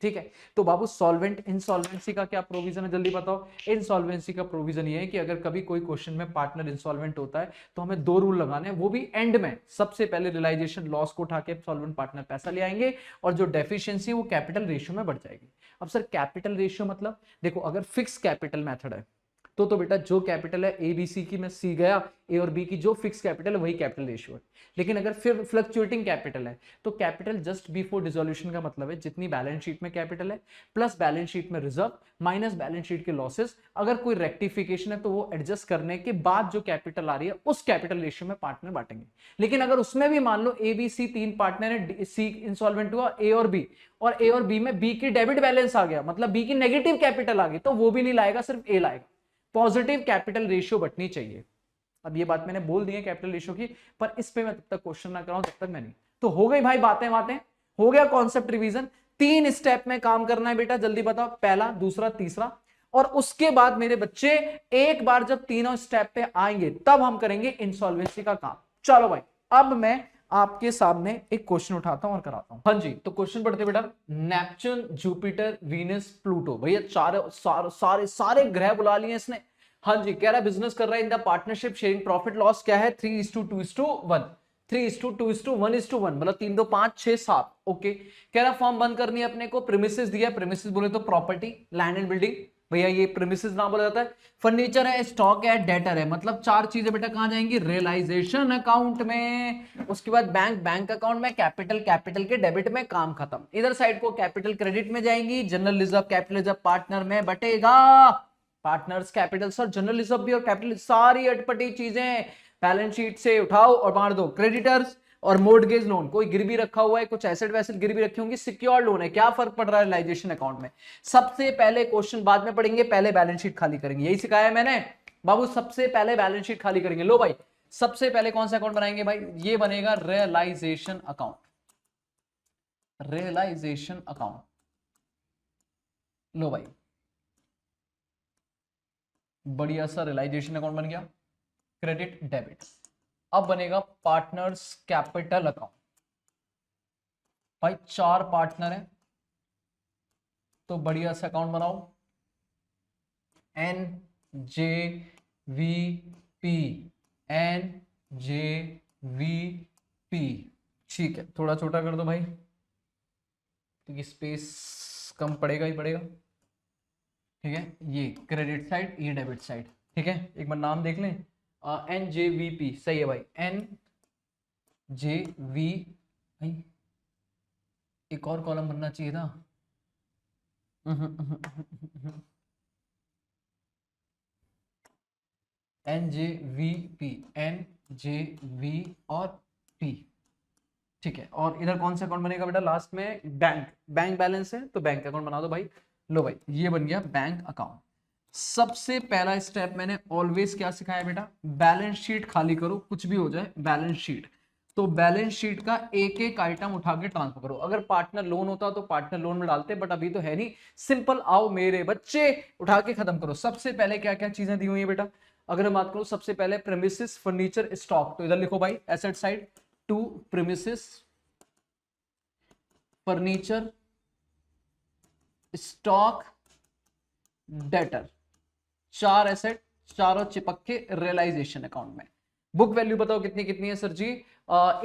ठीक है, तो बाबू सॉल्वेंट इंसॉल्वेंसी का क्या प्रोविजन है जल्दी बताओ। इंसॉल्वेंसी का प्रोविजन ये है कि अगर कभी कोई क्वेश्चन में पार्टनर इंसॉल्वेंट होता है तो हमें 2 रूल लगाने हैं, वो भी एंड में। सबसे पहले रियलाइजेशन लॉस को उठा के सॉल्वेंट पार्टनर पैसा ले आएंगे, और जो डेफिशिएंसी है वो कैपिटल रेशियो में बढ़ जाएगी। अब सर कैपिटल रेशियो मतलब, देखो अगर फिक्स कैपिटल मेथड है तो बेटा जो कैपिटल है ए बी सी की, मैं सी गया, ए और बी की जो फिक्स कैपिटल है वही कैपिटल रेशियो है। लेकिन अगर फिर फ्लक्चुएटिंग कैपिटल है तो कैपिटल जस्ट बिफोर डिसोल्यूशन का मतलब है जितनी बैलेंस शीट में कैपिटल है प्लस बैलेंस शीट में रिजर्व माइनस बैलेंस शीट के लॉसेस, अगर कोई रेक्टिफिकेशन है तो वो एडजस्ट करने के बाद जो कैपिटल आ रही है उस कैपिटल रेशियो में पार्टनर बांटेंगे। लेकिन अगर उसमें भी मान लो ए बी सी 3 पार्टनर है, सी इंसॉल्वेंट हुआ ए और बी, और ए और बी में बी की डेबिट बैलेंस आ गया, मतलब बी की नेगेटिव कैपिटल आ गई, तो वो भी नहीं लाएगा, सिर्फ ए लाएगा। पॉजिटिव कैपिटल रेशियो बटनी चाहिए। अब ये बात मैंने बोल दी है कैपिटल रेशियो की, पर इस पे मैं तब तक क्वेश्चन ना कराऊं तब तक मैं नहीं। तो हो गई भाई बातें, हो गया कॉन्सेप्ट रिवीजन। 3 स्टेप में काम करना है बेटा, जल्दी बताओ, पहला, दूसरा, तीसरा। और उसके बाद मेरे बच्चे एक बार जब तीनों स्टेप पे आएंगे तब हम करेंगे इंसॉल्वेंसी का काम। चलो भाई, अब मैं आपके सामने एक क्वेश्चन उठाता हूं और कराता हूं। हाँ जी, तो क्वेश्चन पढ़ते बेटा, नेपच्यून, जुपिटर, वीनस, प्लूटो, भैया सारे ग्रह बुला लिए इसने। हाँ जी, कह रहा बिजनेस कर रहा है in the partnership sharing profit loss क्या है 3:2:1, 3:2:1 मतलब 3 2 5 6 7। ओके, कह रहा फॉर्म बंद करनी है अपने को, प्रीमिसेस दिया, प्रीमिसेस बोले तो प्रॉपर्टी, लैंड एंड बिल्डिंग, भैया ये प्रीमिसेस नाम बोला जाता है। फर्नीचर है, स्टॉक है, डेटर है, मतलब चार चीजें बेटा कहां जाएंगी, रियलाइजेशन अकाउंट में। उसके बाद बैंक, बैंक अकाउंट में, कैपिटल, कैपिटल के डेबिट में, काम खत्म। इधर साइड को कैपिटल क्रेडिट में जाएंगी, general reserve capital reserve partner में बटेगा। Partners capital sir, general reserve भी और कैपिटल, सारी अटपटी चीजें बैलेंस शीट से उठाओ और बांट दो। क्रेडिटर्स और मोर्टगेज लोन, कोई गिरवी रखा हुआ है, कुछ एसेट वैसेट गिरवी रखी होंगी, सिक्योर लोन है, क्या फर्क पड़ रहा है रियलाइजेशन अकाउंट में। सबसे पहले क्वेश्चन बाद में पढ़ेंगे, पहले बैलेंस शीट खाली करेंगे, यही सिखाया है मैंने बाबू। सबसे पहले बैलेंस शीट खाली करेंगे। लो भाई, सबसे पहले कौन सा अकाउंट बनाएंगे भाई, ये बनेगा रियलाइजेशन अकाउंट। रियलाइजेशन अकाउंट, लो भाई बढ़िया सा रियलाइजेशन अकाउंट बन गया, क्रेडिट डेबिट। अब बनेगा पार्टनर्स कैपिटल अकाउंट। भाई चार पार्टनर है तो बढ़िया सा अकाउंट बनाओ, N J V P, N J V P. ठीक है, थोड़ा छोटा कर दो भाई क्योंकि स्पेस कम पड़ेगा ही पड़ेगा। ठीक है, ये क्रेडिट साइड, ये डेबिट साइड। ठीक है, एक बार नाम देख लें, एन जे वी पी, सही है भाई, एन जे वी। भाई एक और कॉलम बनना चाहिए था। N J V P, N J V और पी। ठीक है, और इधर कौन सा अकाउंट बनेगा बेटा लास्ट में, बैंक। बैंक बैलेंस है तो बैंक अकाउंट बना दो भाई। लो भाई ये बन गया बैंक अकाउंट। सबसे पहला स्टेप मैंने ऑलवेज क्या सिखाया बेटा, बैलेंस शीट खाली करो, कुछ भी हो जाए बैलेंस शीट। तो बैलेंस शीट का एक एक आइटम उठा के ट्रांसफर करो। अगर पार्टनर लोन होता तो पार्टनर लोन में डालते, बट अभी तो है नहीं, सिंपल आओ मेरे बच्चे उठा के खत्म करो। सबसे पहले क्या क्या चीजें दी हुई है बेटा, अगर मैं बात करूं सबसे पहले प्रीमिसेस, फर्नीचर, स्टॉक, तो इधर लिखो भाई asset side to premises, furniture, stock, debtor, चार एसेट, चारों चिपक के रियलाइजेशन अकाउंट में। बुक वैल्यू बताओ कितनी कितनी है सर जी,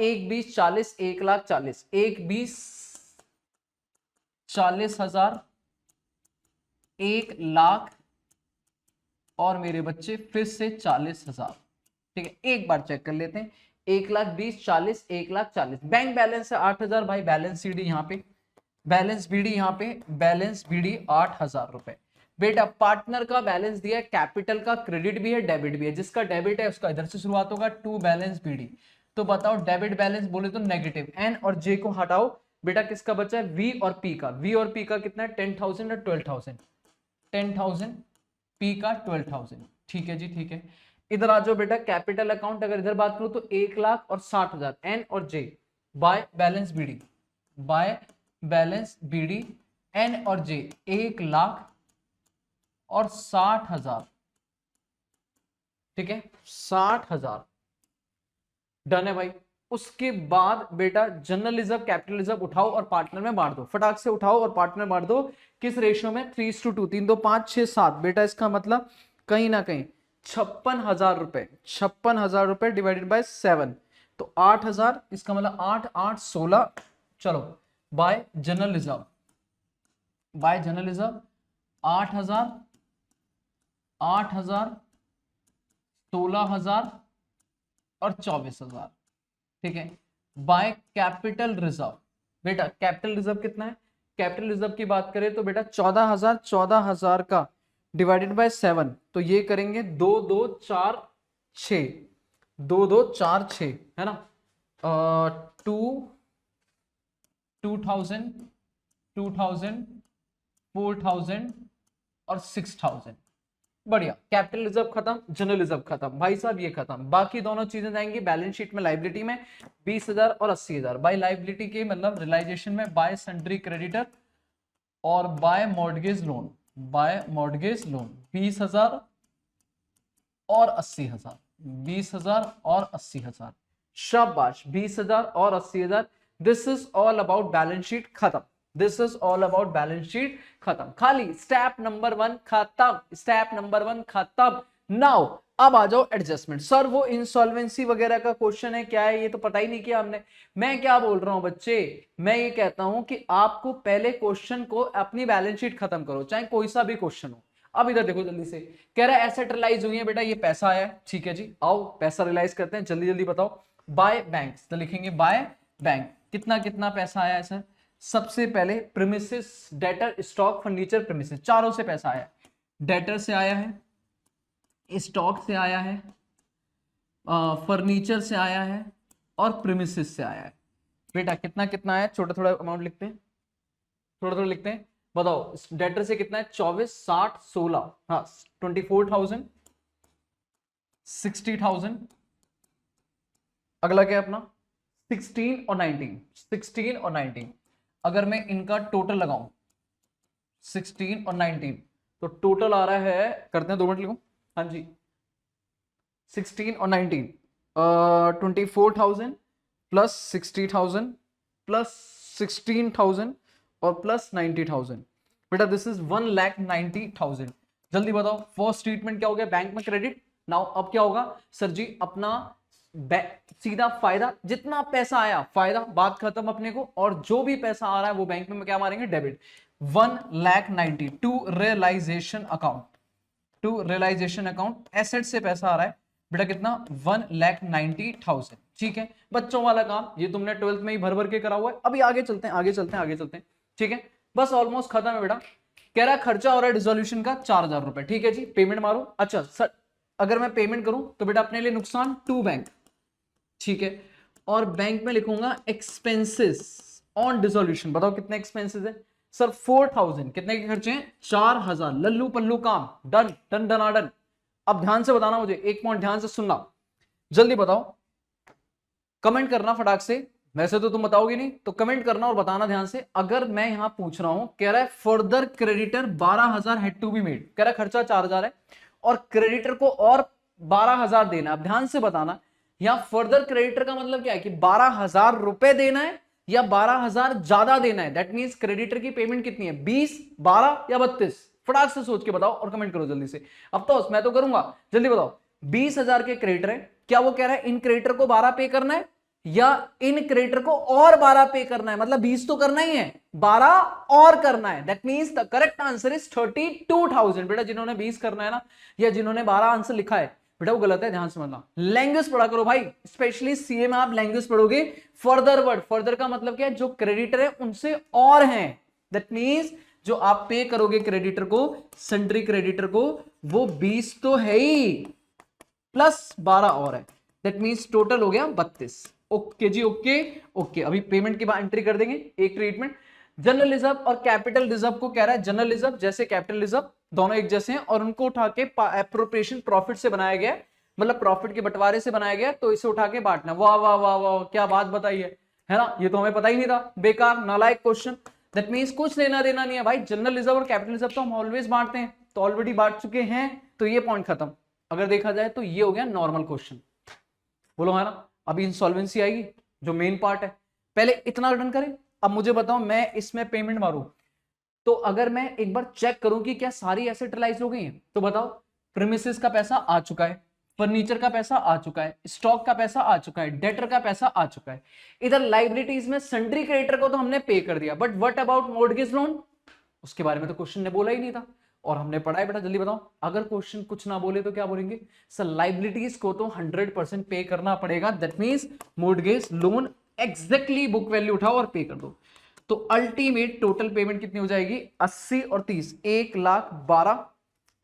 1 20 40, 1,40,000, 1,20,40,000, 1,00,000 और मेरे बच्चे फिर से 40,000। ठीक है, एक बार चेक कर लेते हैं, 1,20,40, 1,40,000। बैंक बैलेंस है 8,000 भाई, बैलेंस सीडी यहाँ पे, बैलेंस बीडी यहाँ पे, बैलेंस बीडी 8,000 रुपए। बेटा पार्टनर का बैलेंस दिया है, कैपिटल का क्रेडिट भी है, डेबिट भी है। जिसका डेबिट है उसका इधर से शुरुआत होगा, टू बैलेंस बीडी। तो बताओ डेबिट बैलेंस बोले तो नेगेटिव, एन और जे को हटाओ बेटा, किसका बचा है, वी और पी का। वी और पी का कितना है, 10,000 और 12,000, 10,000, पी का 12,000। ठीक है जी, ठीक है। इधर आ जाओ बेटा, कैपिटल अकाउंट अगर इधर बात करूं तो 1,00,000 और 60,000, एन और J, by balance BD, by balance BD, N और जे 1,00,000 और 60,000। ठीक है, 60,000 डन है भाई। उसके बाद बेटा जनरल रिजर्व, कैपिटल रिजर्व उठाओ और पार्टनर में बांट दो, फटाक से उठाओ और पार्टनर बांट दो। किस रेशियो में, 3:2, 3 2 5 6 7। बेटा इसका मतलब कहीं ना कहीं 56,000 रुपए, 56,000 रुपए डिवाइडेड बाय 7, तो 8,000, इसका मतलब 8 8 16। चलो bye general reserve, bye general reserve 8,000, 8,000, 16,000 और 24,000। ठीक है, बाय कैपिटल रिजर्व, बेटा कैपिटल रिजर्व कितना है, कैपिटल रिजर्व की बात करें तो बेटा 14,000, 14,000 का डिवाइडेड बाय 7, तो ये करेंगे 2 2 4 6, 2 2 4 6 है ना, 2,000, 2,000, 4,000 और 6,000। बढ़िया, कैपिटल रिजर्व खत्म, जनरल रिजर्व खत्म भाई साहब, ये खत्म। बाकी दोनों चीजें जाएंगी बैलेंस शीट में, लाइबिलिटी में 20,000 और 80,000। बाय लाइबिलिटी के मतलब रियलाइजेशन में बाय सन्ड्री क्रेडिटर और by mortgage loan, by mortgage loan 20,000 और 80,000, 20,000 और 80,000। शाबाश, 20,000 और 80,000। This is all about balance sheet खत्म, this is all about balance sheet खत्म। खाली स्टेप नंबर 1 खत्म, स्टेप नंबर 1 खत्म। नाउ अब आ जाओ एडजस्टमेंट। सर वो इंसॉल्वेंसी वगैरह का क्वेश्चन है, क्या है ये तो पता ही नहीं किया हमने। मैं क्या बोल रहा हूं बच्चे, मैं ये कहता हूं कि आपको पहले क्वेश्चन को अपनी बैलेंस शीट खत्म करो, चाहे कोई सा भी क्वेश्चन हो। अब इधर देखो जल्दी से, कह रहा है एसेट रिलाइज हुई है बेटा, ये पैसा आया है, ठीक है जी, आओ पैसा रिलाइज करते हैं, जल्दी जल्दी बताओ। बाय बैंक, तो लिखेंगे बाय बैंक, कितना कितना पैसा आया है सर? सबसे पहले premises, debtor, stock, furniture, premises, चारों से पैसा आया है। डेटर से आया है, स्टॉक से आया है, फर्नीचर से आया है और प्रीमिसेस से आया है। बेटा कितना कितना आया? छोटा थोड़ा अमाउंट लिखते हैं, थोड़ा थोड़ा लिखते हैं, बताओ। डेटर से कितना है? 24, 60, 16, हाँ 24,000, 60,000, अगला क्या है अपना 16 और 19, 16 और 19। अगर मैं इनका टोटल लगाऊं 16 और 19 तो टोटल आ रहा है, करते हैं 2 मिनट लिखूं, हाँ जी 16 और 19 24,000 प्लस 60,000 प्लस 16,000 और प्लस 90,000। बेटा दिस इज 1,90,000। जल्दी बताओ फर्स्ट ट्रीटमेंट क्या हो गया? बैंक में क्रेडिट। नाउ अब क्या होगा सर जी? अपना सीधा फायदा, जितना पैसा आया फायदा, बात खत्म अपने को, और जो भी पैसा आ रहा है वो बैंक में क्या मारेंगे? Debit. 1,90,000 to realisation account, to realisation account. Asset से पैसा आ रहा है बेटा कितना? 1,90,000। ठीक है, बच्चों वाला काम ये तुमने 12th में ही भर भर के करा हुआ है। अभी आगे चलते हैं, आगे चलते हैं, आगे चलते हैं। ठीक है, बस ऑलमोस्ट खत्म है बेटा। कह रहा है खर्चा हो रहा है डिसोल्यूशन का 4,000 रुपए। ठीक है जी, पेमेंट मारो। अच्छा सर, अगर मैं पेमेंट करूं तो बेटा अपने लिए नुकसान टू बैंक, ठीक है, और बैंक में लिखूंगा एक्सपेंसेस ऑन डिसोल्यूशन। बताओ कितने एक्सपेंसेस है सर? 4,000। कितने के खर्चे हैं? 4,000। लल्लू पल्लू काम, डन डन डनाडन। अब ध्यान से बताना मुझे, एक पॉइंट ध्यान से सुनना, जल्दी बताओ, कमेंट करना फटाक से। वैसे तो तुम बताओगे नहीं, तो कमेंट करना और बताना ध्यान से। अगर मैं यहां पूछ रहा हूं, कह रहा है further creditor 12,000 had to be made, कह रहा है खर्चा 4,000 है और क्रेडिटर को और 12,000 देना। अब ध्यान से बताना, यहां फर्दर क्रेडिटर का मतलब क्या है कि 12,000 रुपए देना है या 12,000 ज्यादा देना है। दैट मींस क्रेडिटर की पेमेंट कितनी है? 20, 12 या 32? फटाक से सोच के बताओ और कमेंट करो जल्दी से। अब तो मैं तो करूंगा, जल्दी बताओ। 20,000 के क्रेडिटर है, क्या वो कह रहा है इन क्रेडिटर को 12 पे करना है या इन क्रेडिटर को और 12 पे करना है? मतलब 20 तो करना ही है, 12 और करना है। That means the correct answer is 32,000। बेटा जिन्होंने 20 करना है ना, या जिन्होंने 12 आंसर लिखा है बेटा वो गलत है, ध्यान से समझना। लैंग्वेज पढ़ा करो भाई, स्पेशली सीए में आप लैंग्वेज पढ़ोगे। फर्दर वर्ड, फर्दर का मतलब क्या है? जो क्रेडिटर है उनसे और हैं। दैट मींस जो आप पे करोगे क्रेडिटर को, सन्ड्री क्रेडिटर को, वो 20 तो है ही प्लस 12 और है। दैट मींस टोटल हो गया 32। ओके जी, ओके ओके। अभी पेमेंट की बात एंट्री कर देंगे, एक ट्रीटमेंट। जनरल रिजर्व और कैपिटल रिजर्व को कह रहा है, जनरल रिजर्व जैसे कैपिटल रिजर्व दोनों एक जैसे हैं और उनको उठा के एप्रोप्रिएशन प्रॉफिट से बनाया गया, मतलब प्रॉफिट के बंटवारे से बनाया गया, तो इसे उठा के बांटना। वाह वाह वाह वाह, क्या बात बताई है ना? ये तो हमें पता ही नहीं था, बेकार नालायक क्वेश्चन। दैट मींस कुछ लेना देना नहीं है भाई। जनरल रिजर्व और कैपिटल रिजर्व तो हम ऑलवेज बांटते हैं, तो ऑलरेडी बांट चुके हैं, तो ये पॉइंट खत्म। अगर देखा जाए तो ये हो गया नॉर्मल क्वेश्चन। बोलो है ना? अभी इंसॉल्वेंसी आएगी जो मेन पार्ट है। पहले इतना डन करें। अब मुझे बताओ, मैं इसमें पेमेंट मारूं तो अगर मैं एक बार चेक करूं कि क्या सारी एसेट रिलाइज हो गई हैं, तो बताओ प्रीमिसेस का पैसा आ चुका है, फर्नीचर का पैसा आ चुका है, स्टॉक का पैसा आ चुका है, डेटर का पैसा आ चुका है। इधर लाइबिलिटीज में सन्ड्री क्रेडिटर को तो हमने पे कर दिया, but what about mortgage loan? उसके बारे में तो क्वेश्चन ने बोला ही नहीं था और हमने पढ़ा है। बेटा जल्दी बताओ, अगर क्वेश्चन कुछ ना बोले तो क्या बोलेंगे? सर लाइबिलिटीज को तो 100% पे करना पड़ेगा। That means mortgage loan exactly book value उठाओ और पे कर दो। तो अल्टीमेट टोटल पेमेंट कितनी हो जाएगी? 80 और 30, 1,12,000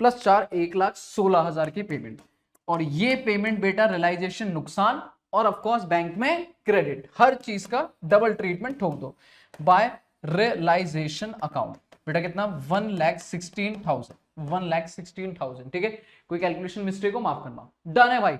प्लस 4, 1,16,000 की पेमेंट। और ये पेमेंट बेटा रियलाइजेशन नुकसान और ऑफकोर्स बैंक में क्रेडिट, हर चीज का डबल ट्रीटमेंट ठोक दो बाय रियलाइजेशन अकाउंट। बेटा कितना? 1,16,000, 1,16,000। ठीक है, कोई कैलकुलेशन मिस्टेक हो माफ करना। डन है भाई।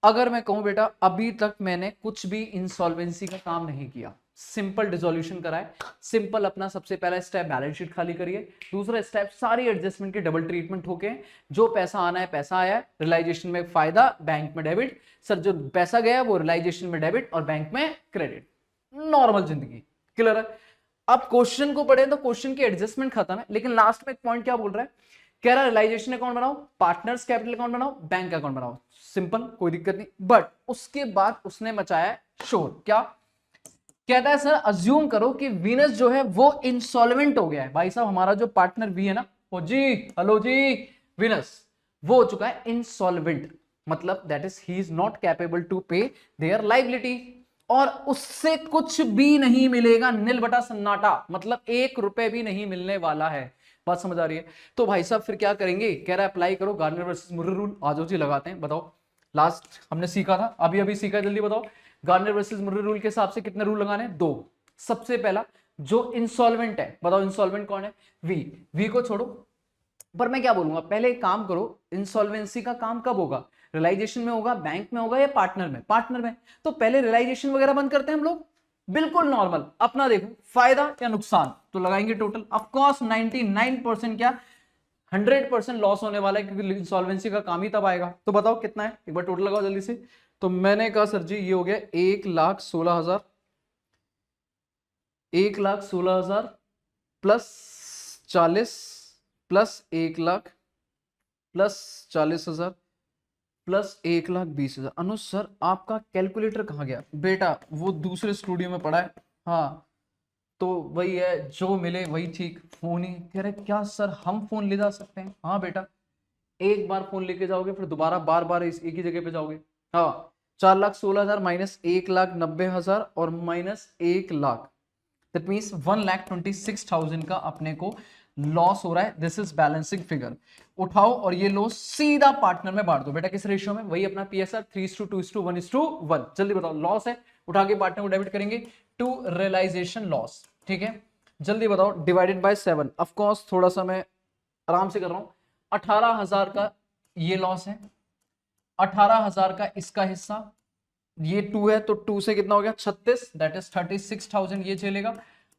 अगर मैं कहूं बेटा अभी तक मैंने कुछ भी इंसॉल्वेंसी का काम नहीं किया, सिंपल डिसोल्यूशन करा है, सिंपल अपना सबसे पहला स्टेप बैलेंस शीट खाली करिए, दूसरा स्टेप सारी एडजस्टमेंट के डबल ट्रीटमेंट होके जो पैसा आना है पैसा आया है, रियलाइजेशन में फायदा, बैंक में डेबिट। सर जो पैसा गया वो रियलाइजेशन में डेबिट और बैंक में क्रेडिट। नॉर्मल जिंदगी, क्लियर है? अब क्वेश्चन को पढ़े तो क्वेश्चन की एडजस्टमेंट खत्म है, लेकिन लास्ट में एक पॉइंट क्या बोल रहा है? कह रहा है रियलाइजेशन अकाउंट बनाओ, पार्टनर्स कैपिटल अकाउंट बनाओ, बैंक अकाउंट बनाओ। सिंपल, कोई दिक्कत नहीं। बट उसके बाद उसने मचाया शोर। क्या कहता है? सर अज्यूम करो कि वीनस जो है वो इंसॉल्वेंट हो गया है। भाई साहब हमारा जो पार्टनर वी है ना, ओ जी, हेलो जी, विनस, वो हो चुका है इंसॉल्वेंट, मतलब that is he is not capable to pay their liability, और उससे कुछ भी नहीं मिलेगा, नील बटा सन्नाटा, मतलब 1 रुपए भी नहीं मिलने वाला है। बात समझ आ रही है? तो भाई साहब फिर क्या करेंगे, कह रहा है अप्लाई करो गार्डनर वर्सेस मुर्रे रूल। आ जाओ जी, लगाते हैं। बताओ, लास्ट हमने सीखा था, अभी अभी सीखा, जल्दी बताओ। गार्डनर वर्सेस मुर्रे रूल के हिसाब से कितने रूल लगाने? 2। सबसे पहला, जो इंसॉल्वेंट है, बताओ इंसॉल्वेंट कौन है? वी को छोड़ो, पर मैं क्या बोलूंगा, पहले एक काम करो, इंसॉल्वेंसी का काम कब होगा? रियलाइजेशन में होगा, बैंक में होगा, या पार्टनर में? पार्टनर में। तो पहले रियलाइजेशन वगैरह बंद करते हैं हम लोग, बिल्कुल नॉर्मल अपना, देखो फायदा या नुकसान, तो लगाएंगे टोटल। ऑफ कोर्स 99% क्या 100% लॉस होने वाला है, क्योंकि इंसॉल्वेंसी का काम ही तब आएगा। तो बताओ कितना है, एक बार टोटल लगाओ जल्दी से। तो मैंने कहा सर जी ये हो गया 1,16,000, 1,16,000 प्लस 40 प्लस 1,00,000 प्लस 40,000 प्लस 1,20,000। अनुज सर आपका कैलकुलेटर कहाँ गया? बेटा वो दूसरे स्टूडियो में पड़ा है। हाँ तो वही है, जो मिले वही ठीक। फोन ही कह रहे क्या सर हम फोन ले जा सकते हैं? हाँ बेटा, एक बार फोन लेके जाओगे फिर दोबारा बार बार एक ही जगह पे जाओगे। हाँ, 4,16,000 माइनस 1,90,000 और माइनस 1,00,000, दैट मीन्स 1,26,000 का अपने को लॉस हो रहा है। This is balancing figure. उठाओ और ये लॉस सीधा पार्टनर में बांट दो। बेटा किस रेशियो में? वही अपना पीएसआर 3:2:1:1। जल्दी बताओ, लॉस है, उठा के पार्टनर को डेबिट करेंगे टू रियलाइजेशन लॉस। ठीक है, जल्दी बताओ, डिवाइडेड बाय 7। ऑफ कोर्स थोड़ा सा मैं आराम से कर रहा हूं। 18,000 का ये लॉस है, 18,000 का इसका हिस्सा, ये 2 है तो 2 से कितना हो गया 36, दैट इज 36,000 ये चलेगा,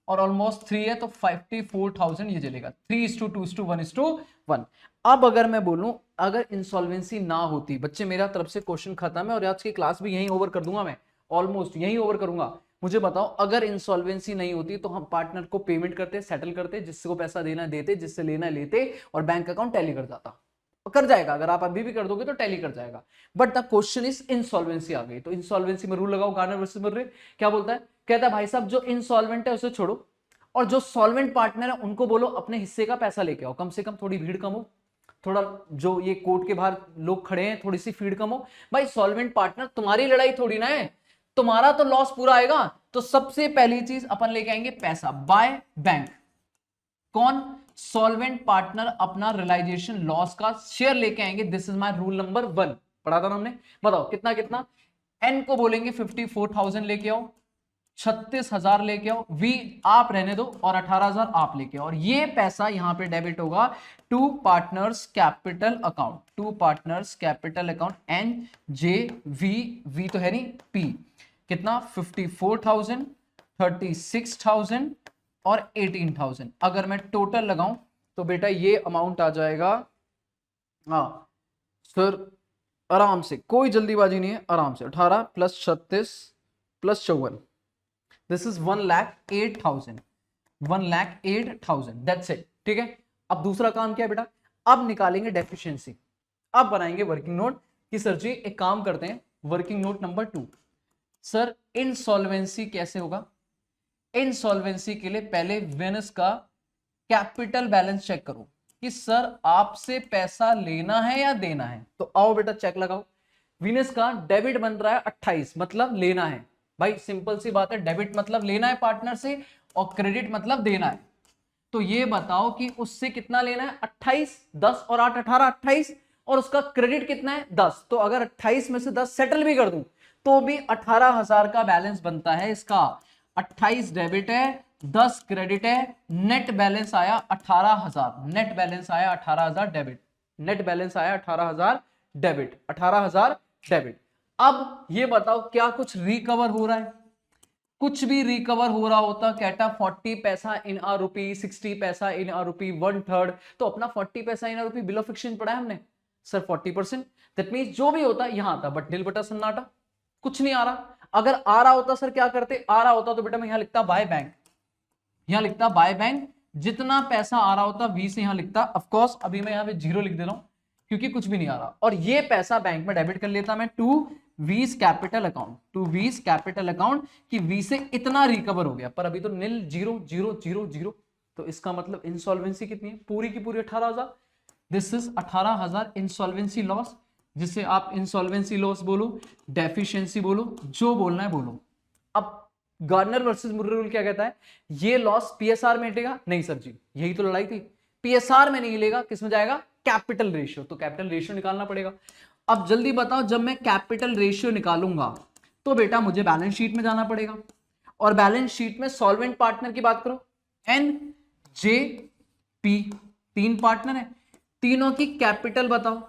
और ऑलमोस्ट 3 है तो 54,000 ये चलेगा। 3:2:1:1। अब अगर मैं बोलूं, अगर इंसॉल्वेंसी ना होती, बच्चे मेरा तरफ से क्वेश्चन खत्म है और आज की क्लास भी यहीं ओवर कर दूंगा, मैं ऑलमोस्ट यहीं ओवर करूंगा। मुझे बताओ, अगर इंसॉल्वेंसी नहीं होती तो हम पार्टनर को पेमेंट करते, सेटल करते, जिसको पैसा देना देते, जिससे लेना लेते, और बैंक अकाउंट टैली कर जाता, कर जाएगा। अगर आप अभी भी कर दोगे तो टैली कर जाएगा। But the question is insolvency आ गई, तो इंसॉल्वेंसी में रूल लगाओ, गार्नर वर्सेस मुर्रे। क्या बोलता है? कहता है भाई साहब जो इंसॉल्वेंट है उसे छोड़ो, और जो सॉल्वेंट पार्टनर है उनको बोलो अपने हिस्से का पैसा लेके आओ, कम से कम थोड़ी भीड़ कम हो, थोड़ा जो ये कोर्ट के बाहर लोग खड़े हैं थोड़ी सी भीड़ कम हो। भाई सॉल्वेंट पार्टनर, तुम्हारी लड़ाई थोड़ी ना है, तुम्हारा तो लॉस पूरा आएगा। तो सबसे पहली चीज अपन लेके आएंगे पैसा बाय बैंक। कौन? सॉल्वेंट पार्टनर अपना रियलाइजेशन लॉस का शेयर लेके आएंगे। This is my rule number 1, पढ़ा था ना हमने। बताओ कितना कितना? एन को बोलेंगे 54,000 लेके आओ, 36,000 लेके आओ, वी आप रहने दो, और 18,000 आप लेके आओ, और ये पैसा यहां पे डेबिट होगा to partners capital account, to partners capital account N J V तो है नहीं, पी। कितना? 54,000, 36,000 और 18,000। अगर मैं टोटल लगाऊं तो बेटा ये अमाउंट आ जाएगा, हाँ सर आराम से, कोई जल्दीबाजी नहीं है, आराम से 18 plus 36 plus 54, this is 1,08,000, 1,08,000, that's it. ठीक है, अब दूसरा काम क्या है बेटा? अब निकालेंगे डेफिशिएंसी, अब बनाएंगे वर्किंग नोट कि सर जी एक काम करते हैं, working note number 2। Sir insolvency कैसे होगा? इनसॉल्वेंसी के लिए पहले वेनस का कैपिटल बैलेंस चेक करो कि सर आपसे पैसा लेना है या देना है। तो आओ बेटा चेक लगाओ। वीनस का डेबिट बन रहा है 28, मतलब लेना है। भाई सिंपल सी बात है, डेबिट मतलब लेना है पार्टनर से, और क्रेडिट मतलब देना है। तो ये बताओ कि उससे कितना लेना है? 28, 10 और 8 18, 28, और उसका क्रेडिट कितना है? 10। तो अगर 28 में से 10 सेटल भी कर दूं तो भी 18,000 का बैलेंस बनता है इसका। 28 डेबिट है, 10 क्रेडिट है, नेट बैलेंस आया 18,000, नेट बैलेंस आया 18,000 डेबिट, नेट बैलेंस आया 18,000 डेबिट, 18,000 डेबिट। अब ये बताओ क्या कुछ रिकवर हो रहा है? कुछ भी रिकवर हो रहा होता, कहता 40 पैसा इन अ रुपी, 60 पैसा इन अ रुपी, 1/3। तो अपना 40 पैसा इन अ रुपी बिल ऑफ एक्सचेंज पढ़ा है हमने सर, 40%। दैट मींस जो भी होता यहां आता, बट नील बटा सन्नाटा, कुछ नहीं आ रहा। अगर आ रहा होता सर क्या करते? आ रहा होता तो बेटा मैं यहां लिखता बाय बैंक, यहां लिखता बाय बैंक, जितना पैसा आ रहा होता वी से यहां लिखता। ऑफ कोर्स अभी मैं यहां पे 0 लिख दे रहा हूं क्योंकि कुछ भी नहीं आ रहा, और ये पैसा बैंक में डेबिट कर लेता मैं टू वीज कैपिटल अकाउंट, टू वीज कैपिटल अकाउंट, कि वी से इतना रिकवर हो गया। पर अभी तो नील, 0 0 0 0, तो इसका मतलब इंसॉल्वेंसी कितनी है, पूरी की पूरी 18,000। दिस इज 18,000 इंसॉल्वेंसी लॉस, जिसे आप इंसॉल्वेंसी लॉस बोलो, डेफिशिएंसी बोलो, जो बोलना है बोलो। अब गार्नर वर्सेस मुर्रे रूल क्या कहता है, ये लॉस पीएसआर में हटेगा, नहीं सर जी यही तो लड़ाई थी, पीएसआर में नहीं हिलेगा, किस में जाएगा, कैपिटल रेशियो। तो कैपिटल रेशियो निकालना पड़ेगा। अब जल्दी बताओ, जब मैं कैपिटल रेशियो निकालूंगा तो बेटा मुझे बैलेंस शीट में जाना पड़ेगा, और बैलेंस शीट में सॉल्वेंट पार्टनर की बात करो, एन जे पी, तीन पार्टनर है, तीनों की कैपिटल बताओ।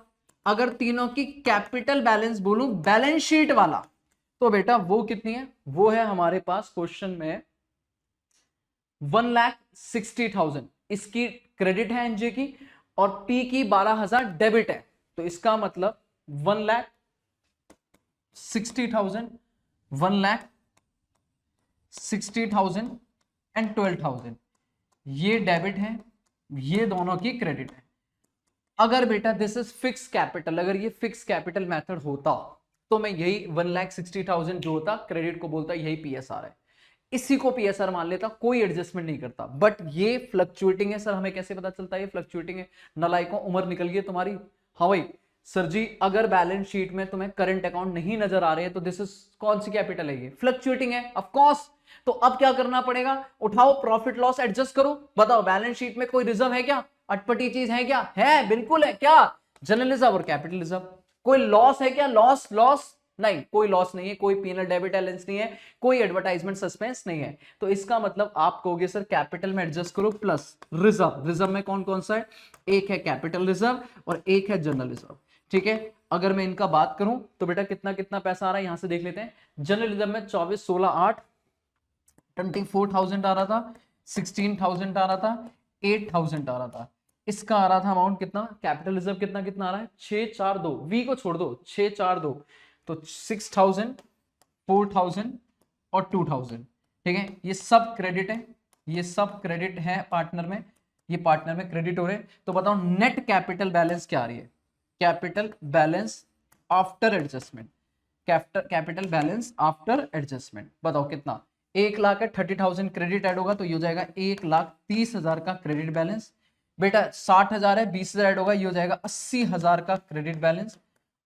अगर तीनों की कैपिटल बैलेंस बोलूं बैलेंस शीट वाला, तो बेटा वो कितनी है, वो है हमारे पास क्वेश्चन में 1,60,000, इसकी क्रेडिट है एनजे की, और पी की 12,000 डेबिट है। तो इसका मतलब 1,60,000, 1,60,000 एंड 12,000, ये डेबिट है, ये दोनों की क्रेडिट है। अगर बेटा दिस इज फिक्स कैपिटल, अगर ये फिक्स कैपिटल मेथड होता तो मैं यही 1,60,000 जो होता क्रेडिट को बोलता, यही पीएसआर है, इसी को पीएसआर मान लेता, कोई एडजस्टमेंट नहीं करता। बट ये फ्लक्चुएटिंग है सर, हमें कैसे पता चलता है ये फ्लक्चुएटिंग है, नलाइको उम्र निकल गई तुम्हारी। हाँ भाई सर जी, अगर बैलेंस शीट में तुम्हें करंट अकाउंट नहीं नजर आ रहे हैं तो दिस इज कौन सी कैपिटल है, ये फ्लक्चुएटिंग है ऑफ कोर्स। तो अब क्या करना पड़ेगा, उठाओ प्रॉफिट लॉस एडजस्ट करो, बताओ बैलेंस शीट में कोई रिजर्व है क्या, अटपटी चीज है क्या, है बिल्कुल है, क्या, जनरल रिजर्व और कैपिटल रिजर्व। कोई लॉस है क्या, लॉस, लॉस नहीं, कोई लॉस नहीं है, कोई पीनल डेबिट बैलेंस नहीं है, कोई एडवर्टाइजमेंट सस्पेंस नहीं है। तो इसका मतलब आप कहोगे सर कैपिटल में एडजस्ट करो प्लस रिजर्व, रिजर्व में कौन कौन सा है, एक है कैपिटल रिजर्व और एक है जनरल रिजर्व, ठीक है। अगर मैं इनका बात करूं तो बेटा कितना कितना पैसा आ रहा है यहां से देख लेते हैं। जनरल रिजर्व में 24, 16, 8, 24,000 आ रहा था, 16,000 आ रहा था, 8,000 आ रहा था। इसका आ रहा था अमाउंट कितना, कैपिटल रिजर्व कितना कितना आ रहा है, 642, वी को छोड़ दो, 642, तो 6,000, 4,000 और 2,000, ठीक है। ये सब क्रेडिट है, ये सब क्रेडिट है पार्टनर में, ये पार्टनर में क्रेडिट हो रहे हैं। तो बताओ नेट कैपिटल बैलेंस क्या आ रही है, capital balance after adjustment, capital balance after adjustment बताओ कितना, 1,00,000 है, 30,000 क्रेडिट ऐड होगा तो ये हो जाएगा 1,30,000 का क्रेडिट बैलेंस। बेटा 60,000 है, 20,000 ऐड होगा, ये हो जाएगा 80,000 का क्रेडिट बैलेंस।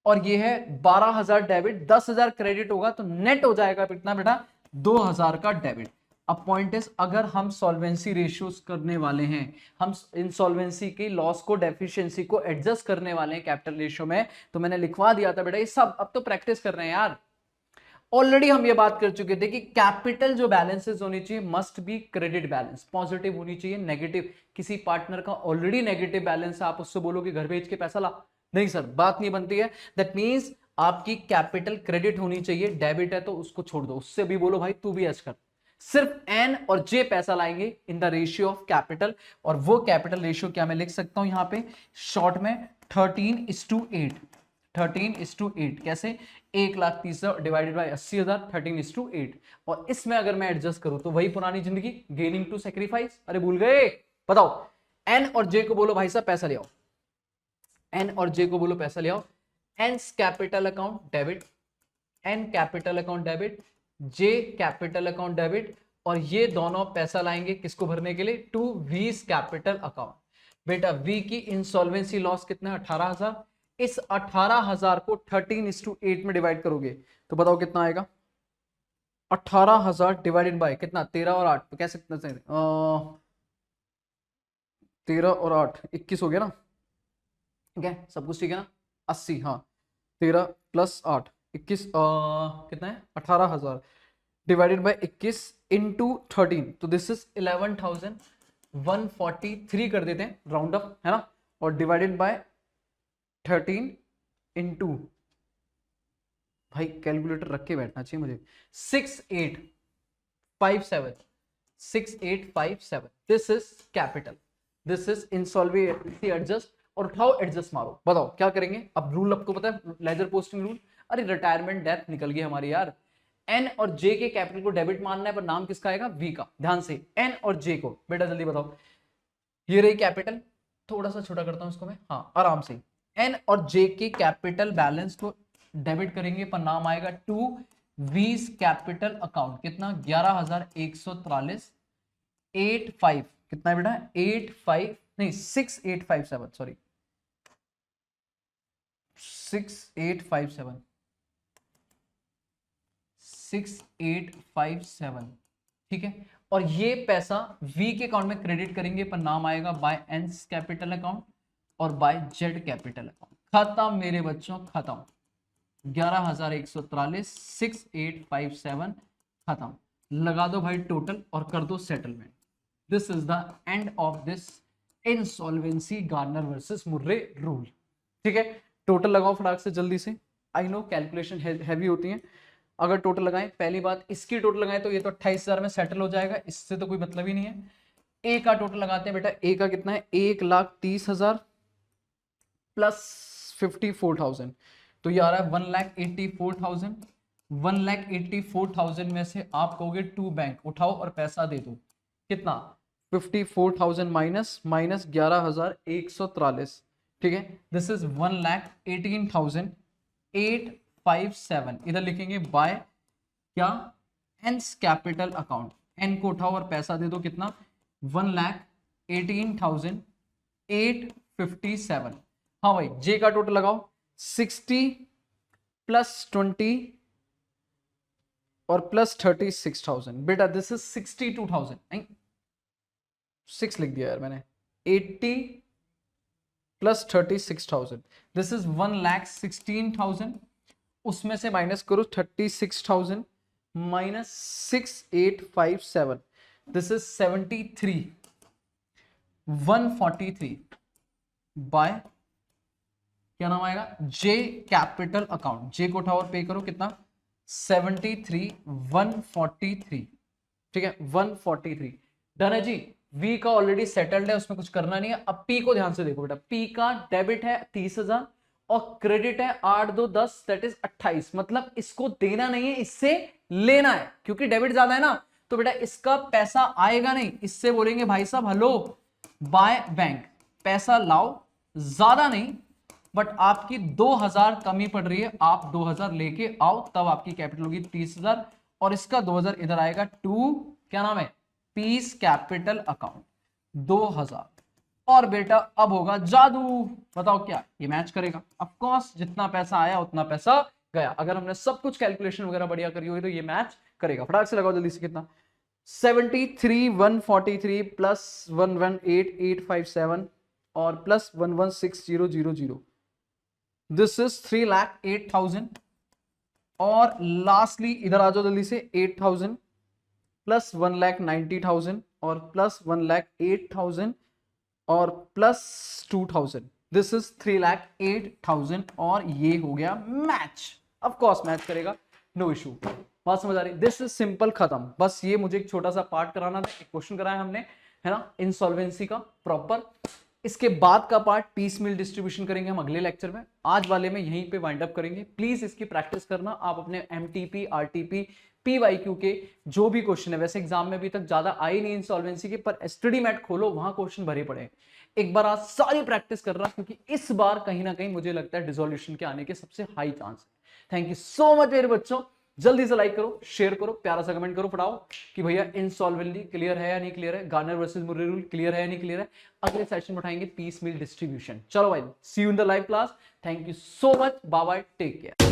और ये है 12,000 डेबिट, 10,000 क्रेडिट होगा तो नेट हो जाएगा कितना बेटा, 2,000 का डेबिट। अब पॉइंट इज, अगर हम सॉल्वेंसी रेशियोज करने वाले हैं, हम इंसॉल्वेंसी की लॉस को, डेफिशिएंसी को एडजस्ट करने वाले हैं कैपिटल रेशियो में, तो मैंने लिखवा दिया था बेटा ये सब, अब तो प्रैक्टिस कर रहे हैं यार। ऑलरेडी हम ये बात कर चुके थे कि कैपिटल जो बैलेंसेस होनी चाहिए must be credit balance, positive होनी चाहिए, नेगेटिव, किसी पार्टनर का ऑलरेडी नेगेटिव बैलेंस है, आप उससे बोलो कि घर भेज के पैसा ला, नहीं सर बात नहीं बनती है। दैट मींस आपकी कैपिटल क्रेडिट होनी चाहिए, डेबिट है तो उसको छोड़ दो, उससे भी बोलो भाई तू भी ऐश कर, सिर्फ एन और जे पैसा लाएंगे in the ratio of capital. और वो कैपिटल रेशियो क्या मैं लिख सकता हूं यहां पे शॉर्ट में, 13:8, 13:8 कैसे, 1,30,000 डिवाइडेड बाई 80,000, 13:8। और इसमें अगर मैं एडजस्ट करूं तो वही पुरानी जिंदगी, गेनिंग टू सेक्रीफाइस, अरे भूल गए, बताओ एन और जे को बोलो भाई साहब पैसा ले आओ, एन और जे को बोलो पैसा ले आओ, N capital account debit, N capital account debit, J capital account debit, और ये दोनों पैसा लाएंगे किसको भरने के लिए, टू वीज कैपिटल अकाउंट। बेटा वी की इंसॉल्वेंसी लॉस कितना है, 18,000, इस 18,000 को 13:8 में डिवाइड करोगे तो बताओ कितना आएगा, 18,000 डिवाइडेड बाय कितना, 13 और 8, तो कैसे कितना 13 और 8 21 हो गया ना, ठीक है सब कुछ ठीक है ना, 80, हाँ 13 प्लस 8 21, कितना है 18,000 डिवाइडेड बाय 21 इंटू 13, तो दिस इज 11,143 कर देते हैं राउंड अप, है ना, और डिवाइडेड बाय 13 इंटू, भाई कैलकुलेटर रख के बैठना चाहिए मुझे, 6857, 6857, this is capital, this is insolvency adjust. और उठाओ एडजस्ट मारो, बताओ क्या करेंगे। अब रूल आपको पता है, लेजर पोस्टिंग रूल, अरे रिटायरमेंट डेथ निकल गई हमारी यार। एन और जे के कैपिटल को डेबिट मानना है, पर नाम किसका आएगा, वी का, ध्यान से एन और जे को, बेटा जल्दी बताओ, ये रही कैपिटल, थोड़ा सा छोटा करता हूं इसको मैं, हाँ आराम से, एन और जे के कैपिटल बैलेंस को डेबिट करेंगे पर नाम आएगा टू वीज कैपिटल अकाउंट, कितना 11,143, 85 कितना है बेटा 6857 सॉरी 6857 ठीक है। और ये पैसा वी के अकाउंट में क्रेडिट करेंगे पर नाम आएगा बाय एन्स कैपिटल अकाउंट और बाय जेड कैपिटल अकाउंट। खत्म मेरे बच्चों, खत्म। 11,143 6857 खत्म। लगा दो भाई टोटल और कर दो settlement. This is the end of this insolvency Garner versus Murray rule. ठीक है, टोटल लगाओ फटाक से जल्दी से। आई नो कैलकुलेशन हैवी होती है। अगर टोटल लगाएं, पहली बात इसकी टोटल लगाएं तो ये तो 28,000 में सेटल हो जाएगा, इससे तो कोई मतलब ही नहीं है। ए का टोटल लगाते हैं बेटा, ए का कितना है 1,30,000 प्लस 54,000 तो ये आ रहा है 1,84,000। 1,84,000 में से आप कहोगे टू बैंक उठाओ और पैसा दे दो, कितना 54,000 माइनस 11,143। ठीक है, दिस इज 1,18,857। इधर लिखेंगे बाय क्या एन्स कैपिटल अकाउंट, एन को उठाओ और पैसा दे दो, कितना 1,18,857। हाँ भाई, जे का टोटल लगाओ 60 प्लस 20 और प्लस 36,000। बेटा दिस इज 62,000, नहीं 6 लिख दिया यार मैंने। 80 प्लस 36,000, दिस इज 1,16,000। उसमें से माइनस करो 36,000 माइनस 6857, दिस इज 73,143 बाय क्या नाम आएगा जे कैपिटल अकाउंट। जे को उठाओ और पे करो, कितना 73,143। ठीक है 143 डन है जी। वी का ऑलरेडी सेटल्ड है, उसमें कुछ करना नहीं है। अब पी को ध्यान से देखो बेटा, पी का डेबिट है 30,000 और क्रेडिट है 8 2 10 दैट इज 28। मतलब इसको देना नहीं है, इससे लेना है, क्योंकि डेबिट ज्यादा है ना, तो बेटा इसका पैसा आएगा नहीं। इससे बोलेंगे भाई साहब हेलो बाय बैंक, पैसा लाओ, ज्यादा नहीं बट आपकी 2,000 कमी पड़ रही है, आप 2,000 लेके आओ, तब आपकी कैपिटल होगी 30,000 और इसका 2,000 इधर आएगा टू क्या नाम है पीस कैपिटल अकाउंट 2,000। और बेटा अब होगा जादू, बताओ क्या ये मैच करेगा? ऑफ कोर्स, जितना पैसा आया उतना पैसा गया। अगर हमने सब कुछ कैलकुलेशन वगैरह बढ़िया करी होगी तो ये मैच करेगा। फटाक से लगाओ जल्दी से, कितना 73,143 प्लस 1,18,857 और प्लस 1,16,000, दिस इज 3,08,000। और लास्टली इधर आ जाओ जल्दी से 8,000 प्लस 1,90,000 और प्लस 1,08,000 और प्लस 2,000, दिस इज 3,08,000 और ये हो गया मैच। ऑफ कोर्स मैच करेगा, नो इशू। बात समझ आ रही? दिस इज सिंपल, खत्म। बस ये मुझे एक छोटा सा पार्ट कराना था, एक क्वेश्चन कराया हमने, है ना, इंसॉल्वेंसी का प्रॉपर। इसके बाद का पार्ट पीस मिल डिस्ट्रीब्यूशन करेंगे हम अगले लेक्चर में। आज वाले में यहीं पे वाइंड अप करेंगे। प्लीज इसकी प्रैक्टिस करना आप अपने एमटीपी आरटीपी पीवाईक्यू के जो भी क्वेश्चन है। वैसे एग्जाम में अभी तक ज्यादा आई नहीं इंसॉल्वेंसी के, पर स्टडी मैट खोलो, वहां क्वेश्चन भरे पड़े। एक बार आज सारी प्रैक्टिस कर रहा, क्योंकि इस बार कहीं ना कहीं मुझे लगता है डिसोल्यूशन के आने के सबसे हाई चांस है। थैंक यू सो मच मेरे बच्चों। जल्दी से लाइक करो, शेयर करो, प्यारा सा कमेंट करो, पढ़ाओ कि भैया इंसॉल्वेंसी क्लियर है या नहीं क्लियर है, Garner versus Murray rule clear है या नहीं क्लियर है। अगले सेशन में उठाएंगे पीस मिल डिस्ट्रीब्यूशन। चलो भाई, see you in the live class. Thank you so much, bye bye, take care.